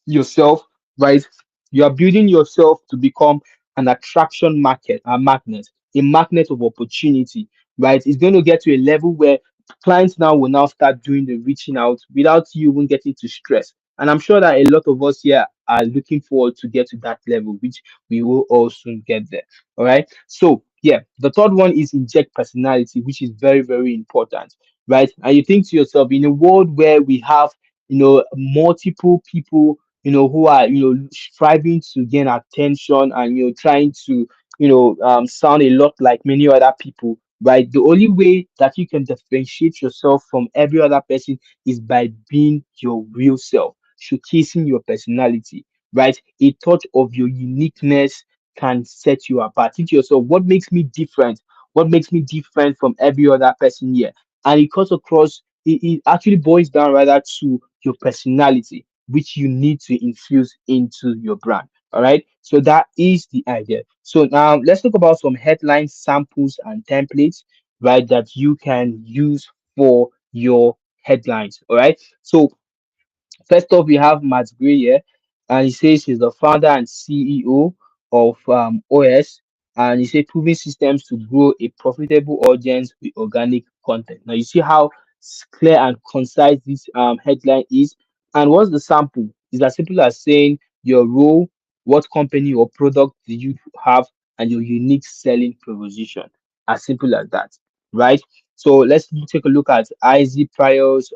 yourself, right? You are building yourself to become an attraction magnet, a magnet of opportunity, right? It's going to get to a level where clients now will now start doing the reaching out without you even getting to stress. And I'm sure that a lot of us here are looking forward to get to that level, which we will all soon get there. All right. So yeah, the third one is inject personality, which is very, very important, right? And you think to yourself, in a world where we have multiple people who are striving to gain attention and trying to sound a lot like many other people, right? The only way that you can differentiate yourself from every other person is by being your real self, showcasing your personality, right? A touch of your uniqueness can set you apart. Think to yourself, what makes me different? What makes me different from every other person here? And it cuts across, it actually boils down rather to your personality, which you need to infuse into your brand. All right. So that is the idea. So now let's talk about some headline samples and templates, right, that you can use for your headlines. All right. So first off, we have Matt Gray here, and he says he's the founder and CEO of OS, and he said proving systems to grow a profitable audience with organic content. Now you see how clear and concise this headline is, and what's the sample? It's as simple as saying your role, what company or product do you have, and your unique selling proposition. As simple as that, right? So let's take a look at IZ Prior's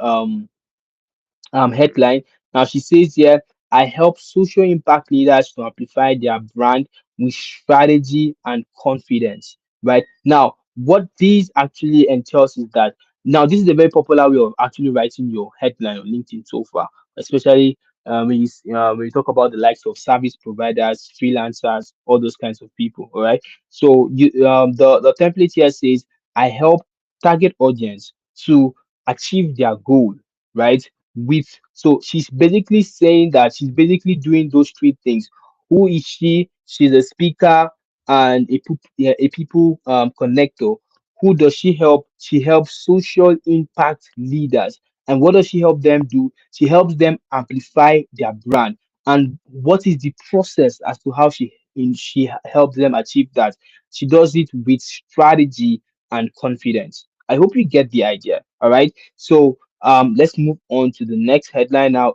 headline. Now she says here, I help social impact leaders to amplify their brand with strategy and confidence. Right now, what this actually entails is that now this is a very popular way of actually writing your headline on LinkedIn so far, especially when you talk about the likes of service providers, freelancers, all those kinds of people. All right. So the template here says, I help target audience to achieve their goal, right? With so she's basically saying that she's basically doing those three things. Who is she? She's a speaker and a people connector. Who does she help? She helps social impact leaders. And what does she help them do? She helps them amplify their brand. And what is the process as to how she helps them achieve that? She does it with strategy and confidence. I hope you get the idea. All right. So let's move on to the next headline now.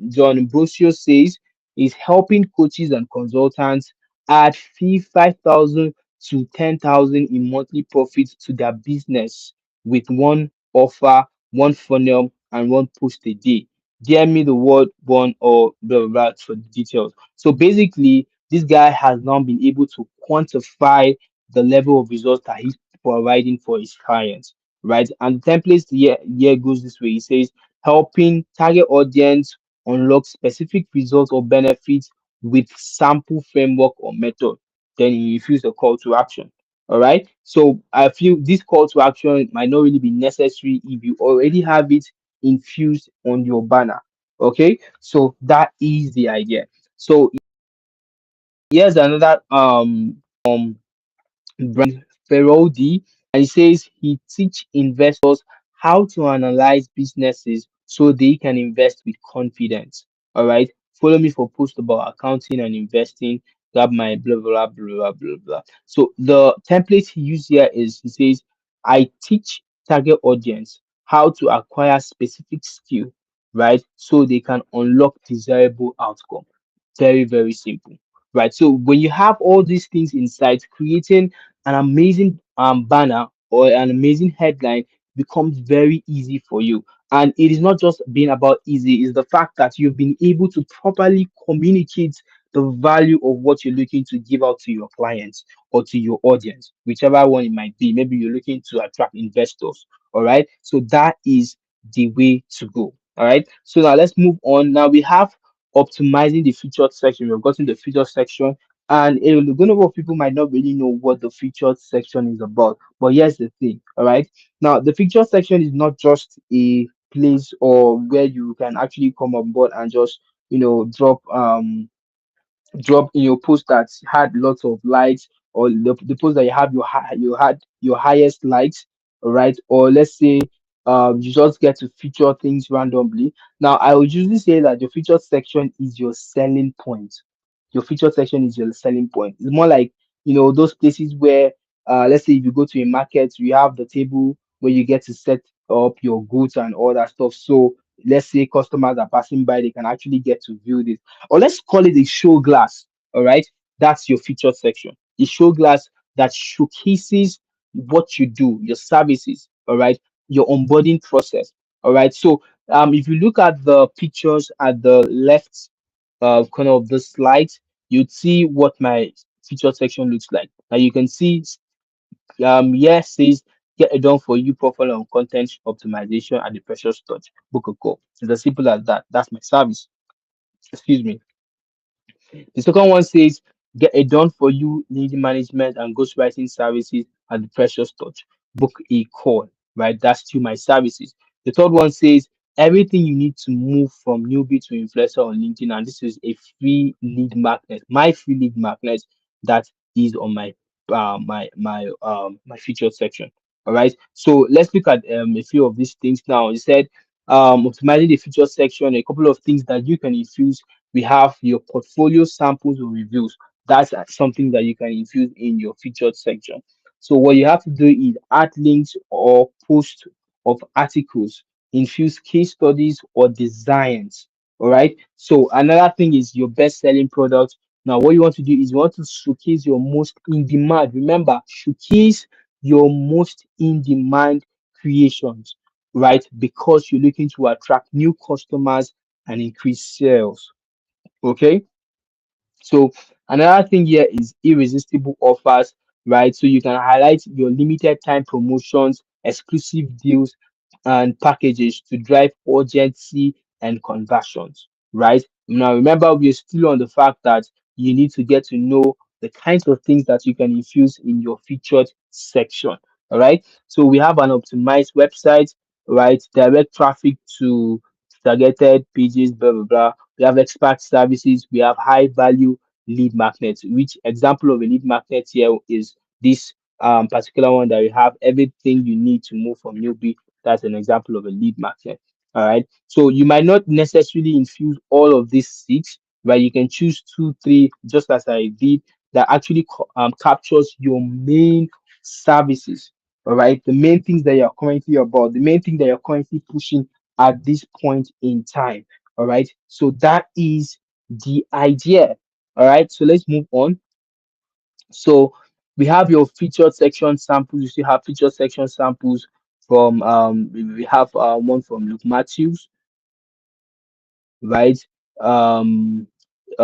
John Ambrosio says is helping coaches and consultants add fee 5,000 to 10,000 in monthly profits to their business with one offer, one funnel, and one post a day. Give me the word one or blah blah blah for the details. So basically, this guy has now been able to quantify the level of results that he's providing for his clients, right? And the templates here goes this way. It says helping target audience unlock specific results or benefits with sample framework or method. Then you infuse a call to action. All right. So I feel this call to action might not really be necessary if you already have it infused on your banner. Okay. So that is the idea. So here's another brand Ferrodi, and he says he teach investors how to analyze businesses so they can invest with confidence. All right. Follow me for post about accounting and investing. Grab my blah blah blah blah blah blah. So the template he used here is he says, I teach target audience how to acquire specific skill, right? So they can unlock desirable outcome. Very, very simple. Right. So when you have all these things inside, creating an amazing banner or an amazing headline becomes very easy for you. And it is not just being about easy, it's the fact that you've been able to properly communicate the value of what you're looking to give out to your clients or to your audience, whichever one it might be. Maybe you're looking to attract investors. All right. So that is the way to go. All right. So now let's move on. Now we have optimizing the featured section. We've gotten the featured section, and a good number of people might not really know what the featured section is about. But here's the thing. All right. Now the featured section is not just a place or where you can actually come on board and just drop in your post that had lots of likes, or the post that you have you had your highest likes, all right? Or let's say you just get to feature things randomly. Now I would usually say that your featured section is your selling point. Your featured section is your selling point. It's more like, those places where, let's say if you go to a market, you have the table where you get to set up your goods and all that stuff. So let's say customers are passing by, they can actually get to view this, or let's call it a show glass. All right, that's your featured section. The show glass that showcases what you do, your services. All right, your onboarding process. All right, so if you look at the pictures at the left corner of the slide, you'd see what my featured section looks like. Now you can see here says get it done for you profile on content optimization and the precious touch. Book a call. It's as simple as that. That's my service. Excuse me. The second one says, get a done for you lead management and ghostwriting services at the Precious Touch. Book a call, right? That's to my services. The third one says, everything you need to move from newbie to influencer on LinkedIn. And this is a free lead magnet, my free lead magnet that is on my featured section. All right. So let's look at a few of these things now. You said optimizing the featured section, a couple of things that you can infuse. We have your portfolio samples or reviews. That's something that you can infuse in your featured section. So what you have to do is add links or post of articles, infuse case studies or designs. All right. So another thing is your best selling product. Now, what you want to do is you want to showcase your most in demand. Remember, showcase your most in demand creations, right? Because you're looking to attract new customers and increase sales. Okay. So another thing here is irresistible offers, right? So you can highlight your limited time promotions, exclusive deals, and packages to drive urgency and conversions, right? Now remember, we're still on the fact that you need to get to know the kinds of things that you can infuse in your featured section. All right. So we have an optimized website, right? Direct traffic to targeted pages, blah blah blah. We have expert services, we have high value lead magnets, which example of a lead magnet here is this particular one that we have everything you need to move from newbie. That's an example of a lead magnet. All right. So you might not necessarily infuse all of these six, but you can choose two, three, just as I did, that actually captures your main services. All right. The main things that you're currently about, the main thing that you're currently pushing at this point in time. All right. So that is the idea. All right. So let's move on. So we have your featured section samples. You still have featured section samples from we have one from Luke Matthews, right? Um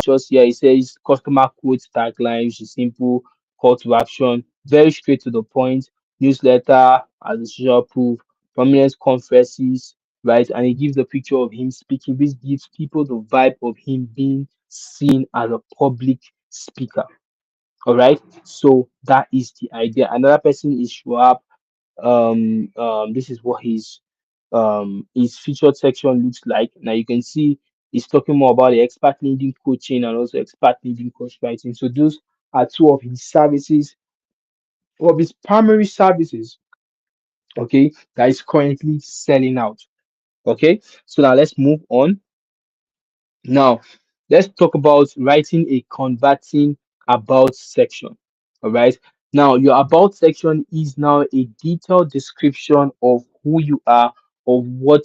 just here it says customer quotes tagline, which is simple, call to action, very straight to the point, newsletter as a social proof, prominent conferences, right? And it gives a picture of him speaking, which gives people the vibe of him being seen as a public speaker. All right. So that is the idea. Another person is Schwab. This is what his featured section looks like. Now you can see he's talking more about the expert leading coaching and also expert leading coach writing. So those are two of his services, of his primary services, okay, that is currently selling out. Okay, so now let's move on. Now, let's talk about writing a converting about section. All right. Now, your about section is now a detailed description of who you are, of what,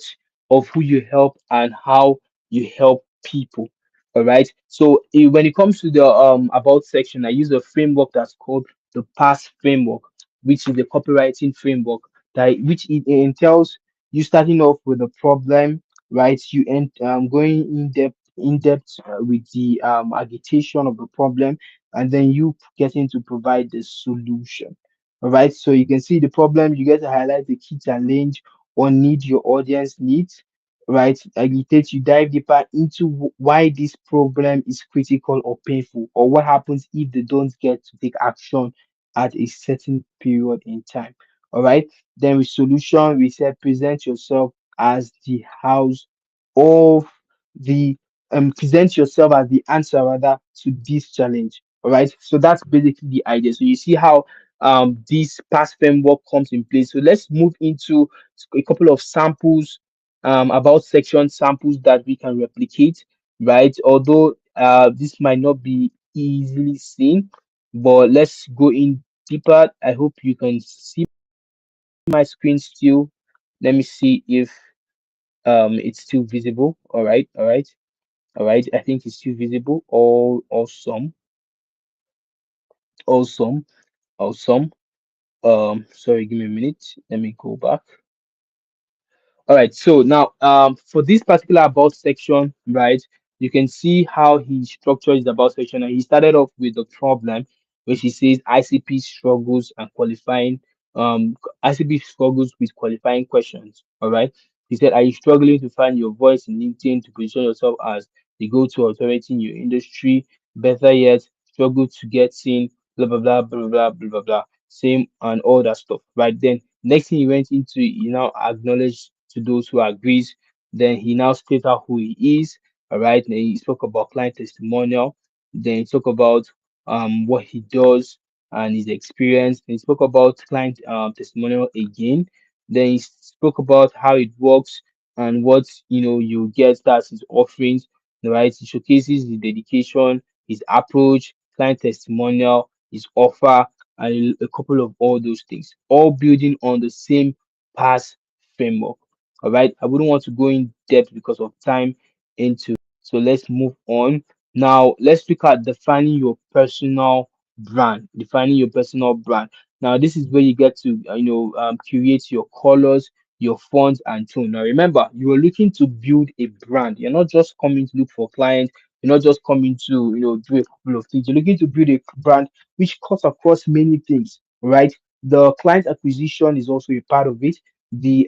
of who you help, and how you help people. All right. So, when it comes to the about section, I use a framework that's called the PASS framework, which is the copywriting framework that which it entails. You starting off with a problem, right? You end going in depth with the agitation of the problem, and then you getting to provide the solution. All right. So you can see the problem. You get to highlight the key challenge or need your audience needs, right? Agitate. You dive deeper into why this problem is critical or painful, or what happens if they don't get to take action at a certain period in time. All right. Then with solution, we said present yourself as the house of the present yourself as the answer rather to this challenge. All right. So that's basically the idea. So you see how this past framework comes in place. So let's move into a couple of samples about section samples that we can replicate, right? Although this might not be easily seen, but let's go in deeper. I hope you can see my screen still. Let me see if it's still visible. All right, all right, all right. I think it's still visible. All awesome, awesome, awesome. Sorry, give me a minute. Let me go back. All right, so now for this particular about section, right, you can see how he structured his about section, and he started off with the problem, which he says ICP struggles and qualifying ICP struggles with qualifying questions. All right. He said, are you struggling to find your voice in LinkedIn to position yourself as the go-to authority in your industry? Better yet, struggle to get seen, blah blah blah blah blah blah blah blah. Same and all that stuff. Right then next thing he went into, he now acknowledged to those who agrees. Then he now stated out who he is. All right. Then he spoke about client testimonial. Then he spoke about what he does and his experience. Then he spoke about client testimonial again. Then he spoke about how it works and what you get as his offerings. Right. He showcases his dedication, his approach, client testimonial, his offer, and a couple of all those things, all building on the same pass framework. All right. I wouldn't want to go in depth because of time into, so let's move on. Now let's look at defining your personal brand. Defining your personal brand. Now this is where you get to create your colors, your fonts and tone. Now remember, you are looking to build a brand. You're not just coming to look for clients. You're not just coming to do a couple of things. You're looking to build a brand which cuts across many things, right? The client acquisition is also a part of it. The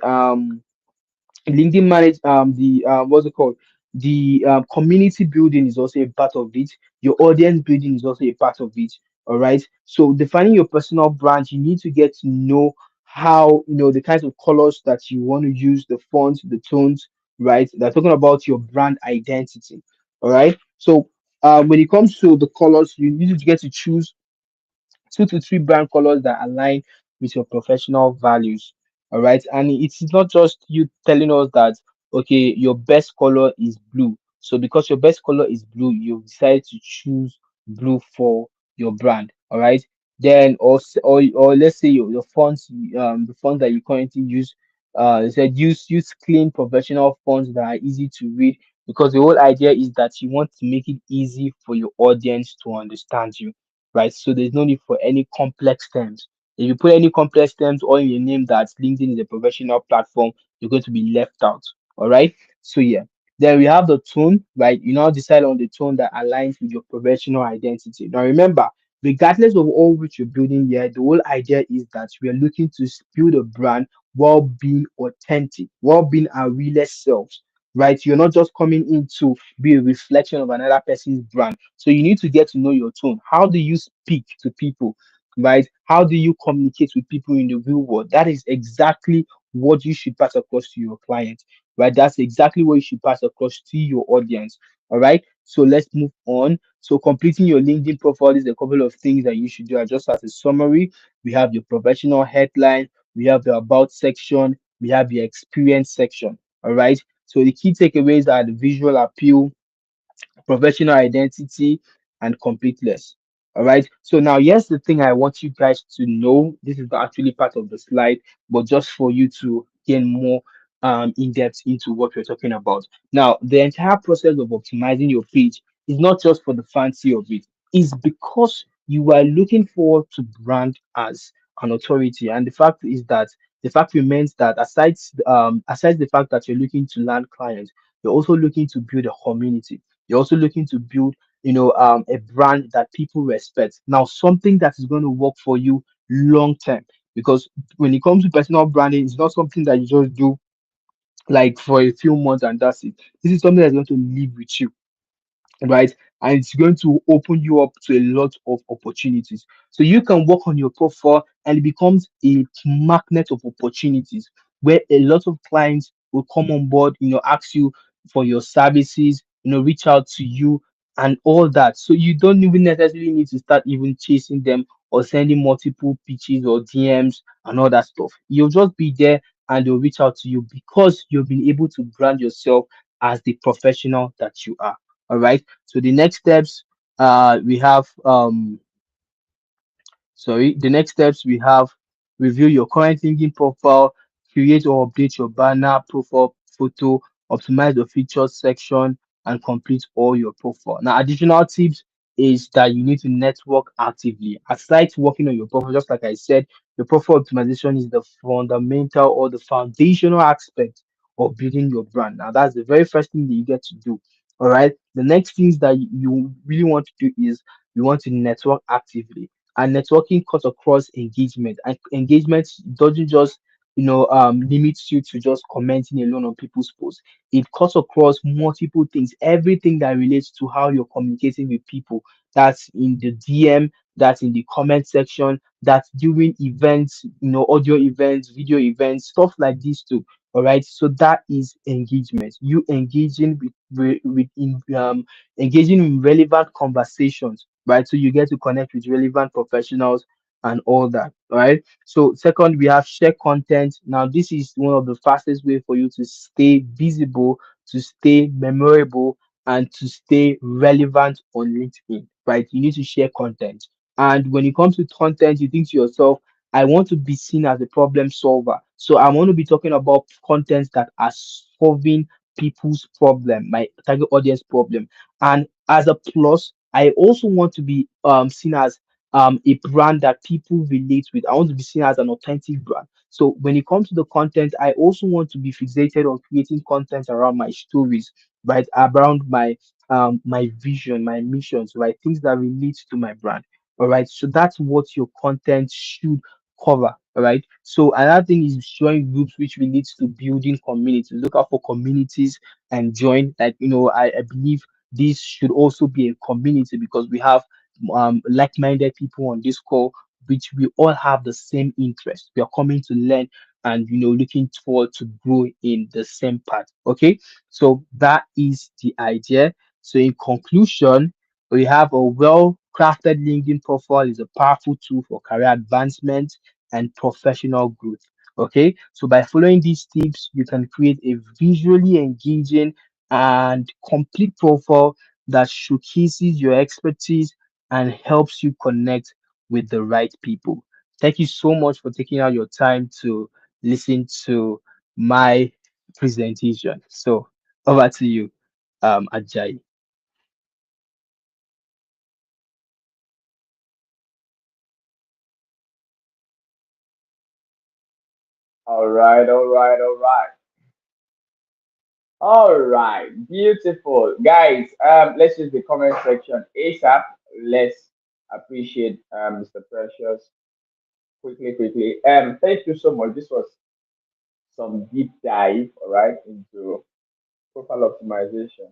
LinkedIn manage the what's it called? The community building is also a part of it. Your audience building is also a part of it. All right. So defining your personal brand, you need to get to know how the kinds of colors that you want to use, the fonts, the tones, right? They're talking about your brand identity. All right. So when it comes to the colors, you need to get to choose 2 to 3 brand colors that align with your professional values. All right. And it's not just you telling us that, okay, your best color is blue. So because your best color is blue, you've decided to choose blue for your brand. All right. Then or let's say your fonts, the fonts that you currently use, they said use clean professional fonts that are easy to read, because the whole idea is that you want to make it easy for your audience to understand you, right? So there's no need for any complex terms. If you put any complex terms or in your name that LinkedIn is a professional platform, you're going to be left out. All right. So yeah. Then we have the tone, right? You now decide on the tone that aligns with your professional identity. Now remember, regardless of all which you're building here, the whole idea is that we are looking to build a brand while being authentic, while being our realest selves. Right, you're not just coming in to be a reflection of another person's brand. So you need to get to know your tone. How do you speak to people? Right? How do you communicate with people in the real world? That is exactly what you should pass across to your client. Right? That's exactly what you should pass across to your audience. All right. So let's move on. So completing your LinkedIn profile is a couple of things that you should do. Just as a summary, we have your professional headline, we have the about section, we have your experience section. All right. So the key takeaways are the visual appeal, professional identity, and completeness. All right. So now, here's the thing I want you guys to know. This is not actually part of the slide, but just for you to gain more in depth into what we're talking about. Now, the entire process of optimizing your page is not just for the fancy of it, it's because you are looking forward to brand as an authority. And the fact is that the fact remains that aside the fact that you're looking to land clients, you're also looking to build a community. You're also looking to build, a brand that people respect. Now, something that is going to work for you long term. Because when it comes to personal branding, it's not something that you just do like for a few months and that's it. This is something that's going to live with you, right? And it's going to open you up to a lot of opportunities. So you can work on your profile and it becomes a magnet of opportunities where a lot of clients will come on board, ask you for your services, reach out to you and all that. So you don't even necessarily need to start even chasing them or sending multiple pitches or DMs and all that stuff. You'll just be there and they'll reach out to you because you've been able to brand yourself as the professional that you are. All right. So the next steps, we have the next steps we have: review your current LinkedIn profile, create or update your banner, profile photo, optimize the features section, and complete all your profile. Now, additional tips is that you need to network actively. Aside working on your profile, just like I said, your profile optimization is the fundamental or the foundational aspect of building your brand. Now, that's the very first thing that you get to do. All right. The next things that you really want to do is you want to network actively, and networking cuts across engagement, and engagement doesn't just limits you to just commenting alone on people's posts. It cuts across multiple things, everything that relates to how you're communicating with people. That's in the DM, that's in the comment section, that's during events, audio events, video events, stuff like this too. All right, so that is engagement. You engaging engaging in relevant conversations, right? So you get to connect with relevant professionals and all that, right? So second, we have share content. Now, this is one of the fastest way for you to stay visible, to stay memorable, and to stay relevant on LinkedIn, right? You need to share content. And when it comes to content, you think to yourself, I want to be seen as a problem solver. So I want to be talking about contents that are solving people's problem, my target audience problem. And as a plus, I also want to be seen as a brand that people relate with. I want to be seen as an authentic brand. So when it comes to the content, I also want to be fixated on creating content around my stories, right? Around my vision, my missions, right? Things that relate to my brand. All right. So that's what your content should cover. All right. So another thing is join groups which relates to building communities. Look out for communities and join. Like, I believe this should also be a community because we have like-minded people on this call, which we all have the same interest. We are coming to learn and looking forward to grow in the same path. Okay, so that is the idea. So in conclusion, we have a well-crafted LinkedIn profile is a powerful tool for career advancement and professional growth. Okay, so by following these tips, you can create a visually engaging and complete profile that showcases your expertise and helps you connect with the right people. Thank you so much for taking out your time to listen to my presentation. So over to you, Ajay. All right, all right, all right. All right, beautiful guys. Let's use the comment section ASAP. Let's appreciate Mr. Precious quickly, quickly. Thank you so much. This was some deep dive, all right, into profile optimization,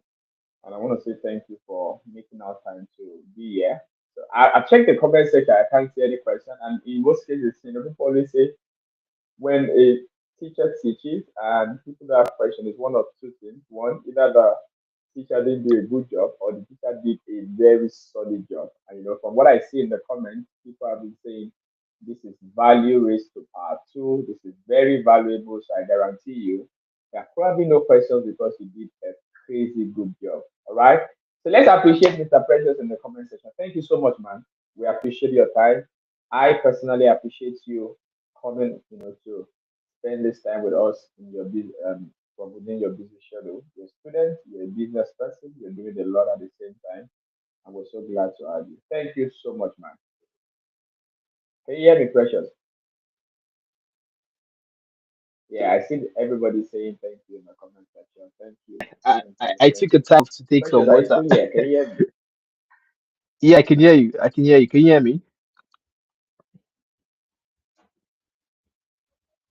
and I want to say thank you for making our time to be here. So I checked the comment section. I can't see any question, and in most cases, people always say when a teacher teaches and people that have questions is one of two things. One, either the teacher didn't do a good job or the teacher did a very solid job. And from what I see in the comments, people have been saying this is value raised to power two. This is very valuable. So I guarantee you, there are probably no questions because you did a crazy good job. All right. So let's appreciate Mr. Precious in the comment section. Thank you so much, man. We appreciate your time. I personally appreciate you coming, to spend this time with us in your from within your busy schedule. You're a student, you're a business person, you're doing a lot at the same time, and we're so glad to have you. Thank you so much, man. Can you hear me, Precious? Yeah, I see everybody saying thank you in the comment section. Thank you for taking time. I Thank took a you. time to take Precious, some are you water. still here? Can you hear me? Yeah, I can hear you. I can hear you. Can you hear me?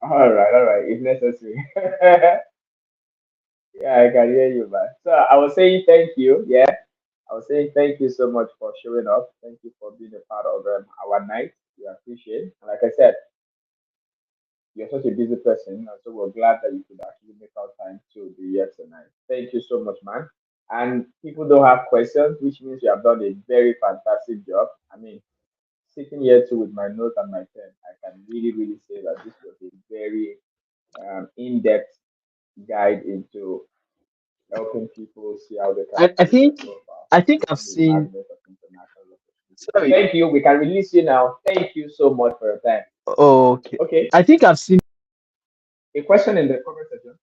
All right, if necessary. Yeah, I can hear you, man. So I was saying thank you. Yeah, I was saying thank you so much for showing up. Thank you for being a part of our night. We appreciate. And like I said, you're such a busy person, so we're glad that you could actually make out time to be here tonight. Thank you so much, man. And people don't have questions, which means you have done a very fantastic job. I mean, sitting here too with my note and my pen, I can really, really say that this was a very in-depth guide into helping people see how they can I build their think profile I and think I've become a seen. magnet of international opportunity. So Sorry. thank you. We can release you now. Thank you so much for your time. Okay. Okay. I think I've seen. A question in the comment section.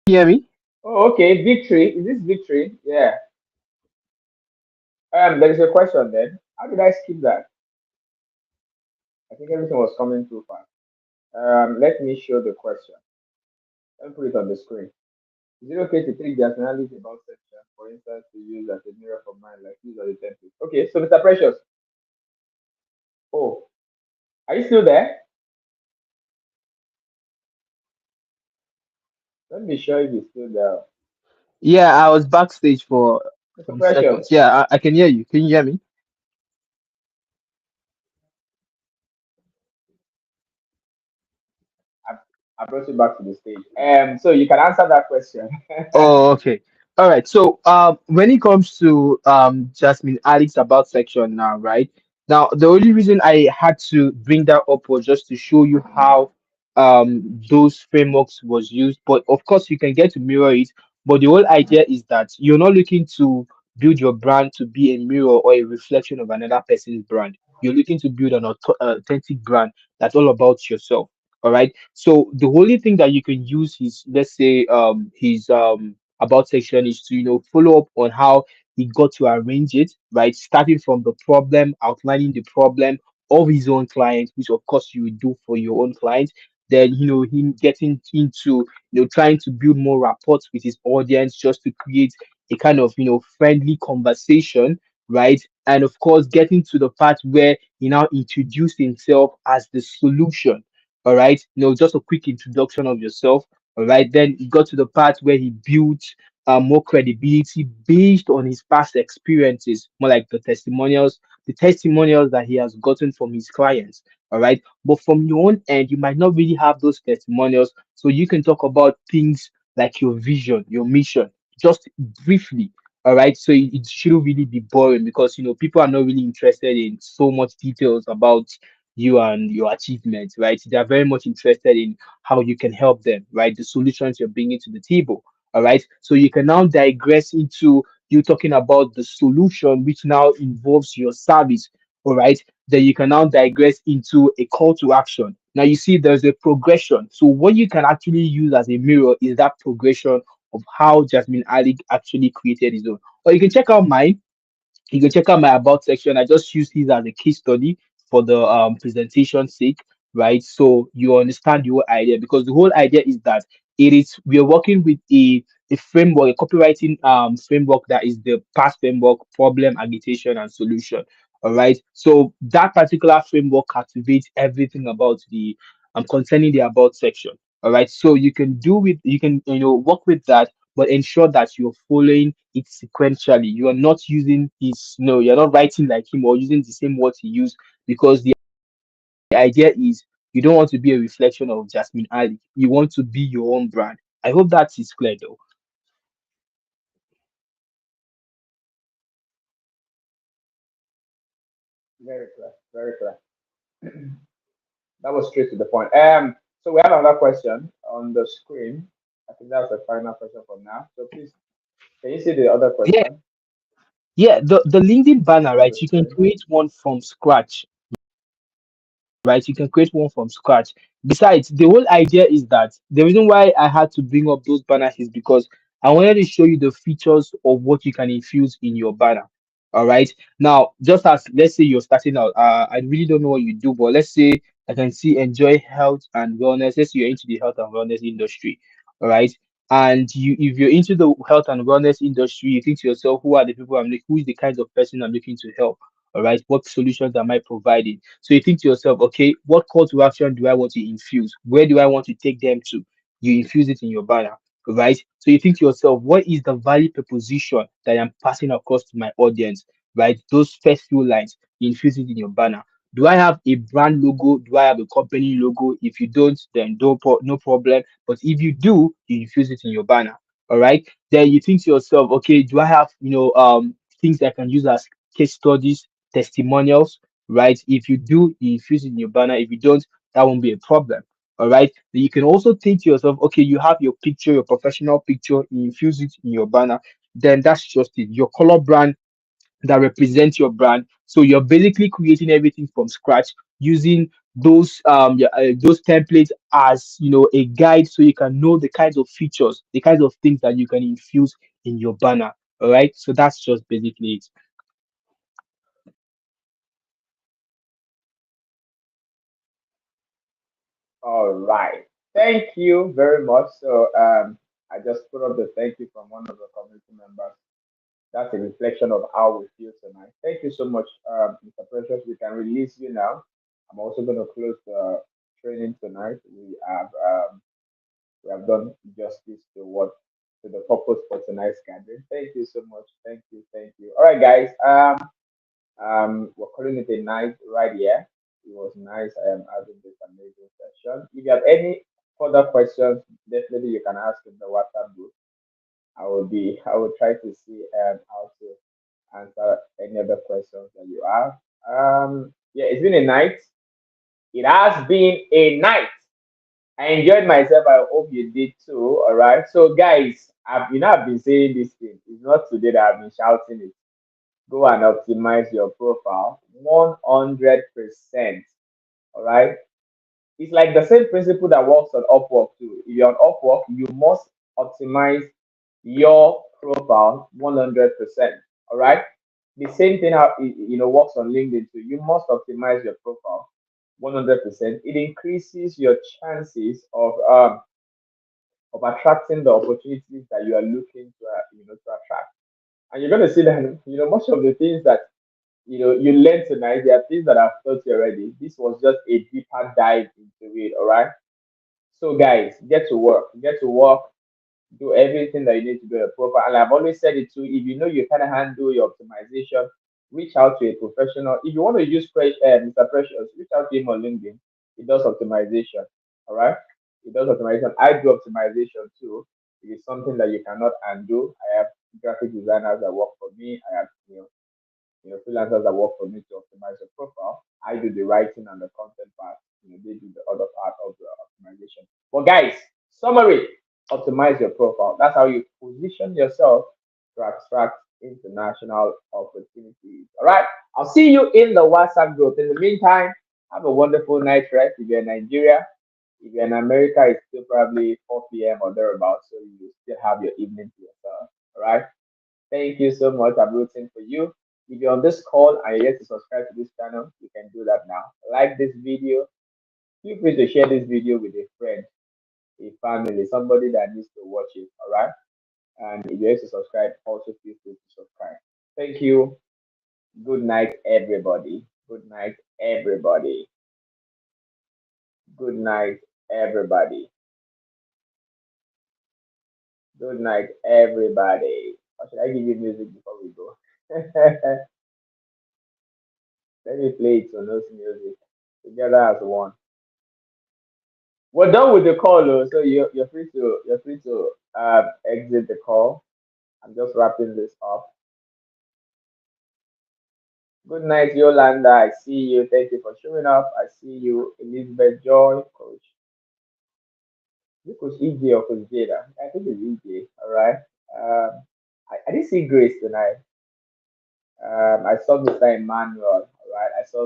Hear me? Oh, okay. Victory. Is this victory? Yeah. There is a question then. How did I skip that? I think everything was coming too fast. Let me show the question. Let me put it on the screen. Is it okay to take the personality about section, for instance, to use as a mirror for mine, like use as a template? Okay, so Mr. Precious. Oh, are you still there? Let me show if you're still there. Yeah, I was backstage for Mr. some Precious, seconds. Yeah, I can hear you. Can you hear me? I, I brought you back to the stage. So you can answer that question. Oh, okay. All right. So, when it comes to Jasmine Alex about section now, right? Now, the only reason I had to bring that up was just to show you how those frameworks was used. But of course, you can get to mirror it. But the whole idea is that you're not looking to build your brand to be a mirror or a reflection of another person's brand. You're looking to build an authentic brand that's all about yourself. All right. So the only thing that you can use is, let's say, his about section is to follow up on how he got to arrange it, right? Starting from the problem, outlining the problem of his own client, which of course you would do for your own client. Then him getting into trying to build more rapport with his audience, just to create a kind of friendly conversation, right? And of course, getting to the part where he now introduced himself as the solution. All right, just a quick introduction of yourself. All right, then he got to the part where he built more credibility based on his past experiences, more like the testimonials that he has gotten from his clients. All right, but from your own end, you might not really have those testimonials, so you can talk about things like your vision, your mission, just briefly. All right, so it shouldn't really be boring, because people are not really interested in so much details about you and your achievements, right? They are very much interested in how you can help them, right? The solutions you're bringing to the table. All right. So you can now digress into you talking about the solution, which now involves your service. All right. Then you can now digress into a call to action. Now you see there's a progression. So what you can actually use as a mirror is that progression of how Jasmine Ali actually created his own. Or you can check out mine. You can check out my about section. I just use this as a case study for the presentation sake, right? So you understand the whole idea, because the whole idea is that we are working with a framework, a copywriting framework that is the past framework: problem, agitation, and solution. All right. So that particular framework activates everything about the concerning the about section. All right. So you can work with that, but ensure that you're following it sequentially. You are not using his, no, you're not writing like him or using the same words he used, because the idea is you don't want to be a reflection of Jasmine Ali. You want to be your own brand. I hope that is clear though. Very clear. Very clear. That was straight to the point. So we have another question on the screen. I think that's the final question for now. So please, can you see the other Yeah, question yeah. The LinkedIn banner, on right? the You can screen? create one from scratch, right? You can create one from scratch. Besides, the whole idea is that the reason why I had to bring up those banners is because I wanted to show you the features of what you can infuse in your banner. All right. Now, just as let's say you're starting out, I really don't know what you do, but let's say I can see enjoy health and wellness. Let's say you're into the health and wellness industry. All right. And if you're into the health and wellness industry, you think to yourself, who are the people I'm looking, who is the kinds of person I'm looking to help? All right. What solutions am I providing? So you think to yourself, okay, what call to action do I want to infuse? Where do I want to take them to? You infuse it in your banner, right? So you think to yourself, what is the value proposition that I'm passing across to my audience, right? Those first few lines, you infuse it in your banner. Do I have a brand logo? Do I have a company logo? If you don't, then no problem. But if you do, you infuse it in your banner. All right. Then you think to yourself, okay, do I have things that I can use as case studies, testimonials, right? If you do, you infuse it in your banner. If you don't, that won't be a problem. All right. Then you can also think to yourself, okay, you have your picture, your professional picture, you infuse it in your banner. Then that's just it. Your color brand that represents your brand. So you're basically creating everything from scratch using those templates as a guide, so you can know the kinds of features, the kinds of things that you can infuse in your banner. All right. So that's just basically it. All right. Thank you very much. So I just put up the thank you from one of the community members. That's a reflection of how we feel tonight. Thank you so much, Mr. Precious. We can release you now. I'm also going to close the training tonight. We have done justice to what to the purpose for tonight's gathering. Thank you so much. Thank you. Thank you. All right, guys. We're calling it a night right here. It was nice having this amazing session. If you have any further questions, definitely you can ask in the WhatsApp group. I will try to see how to answer any other questions that you have. Yeah, it's been a night. It has been a night. I enjoyed myself. I hope you did too. All right. So, guys, I've been saying this thing. It's not today that I've been shouting it. Go and optimize your profile 100%. All right. It's like the same principle that works on Upwork too. If you're on Upwork, you must optimize your profile 100%. All right. The same thing how works on LinkedIn too. You must optimize your profile 100%. It increases your chances of attracting the opportunities that you are looking to attract. And you're going to see that most of the things that you learned tonight, there are things that I've taught you already. This was just a deeper dive into it. All right. So guys, get to work. Get to work. Do everything that you need to do a proper. And I've always said it too. If you know you kind of handle your optimization, reach out to a professional. If you want to use Mr. Precious, reach out to him on LinkedIn. He does optimization. All right. He does optimization. I do optimization too. It is something that you cannot undo. I have graphic designers that work for me. I have freelancers that work for me to optimize the profile. I do the writing and the content part. They do the other part of the optimization. But guys, summary: optimize your profile. That's how you position yourself to attract international opportunities. All right. I'll see you in the WhatsApp group. In the meantime, have a wonderful night rest. If you're in Nigeria, if you're in America, it's still probably 4 p.m. or thereabouts, so you still have your evening to yourself. All right. Thank you so much. I'm rooting for you. If you're on this call and you're yet to subscribe to this channel, you can do that now. Like this video. Feel free to share this video with a friend, a family, somebody that needs to watch it. All right. And if you're yet to subscribe, also feel free to subscribe. Thank you. Good night, everybody. Good night, everybody. Good night, everybody. Good night, everybody. Or should I give you music before we go? Let me play it on those music together as one. We're done with the call, though, so you're free to exit the call. I'm just wrapping this up. Good night, Yolanda. I see you. Thank you for showing up. I see you, Elizabeth Joy, Coach. Is it Coach EJ or Coach Jada? I think it's EJ. All right. I didn't see Grace tonight. I saw Mr. Emmanuel. All right. I saw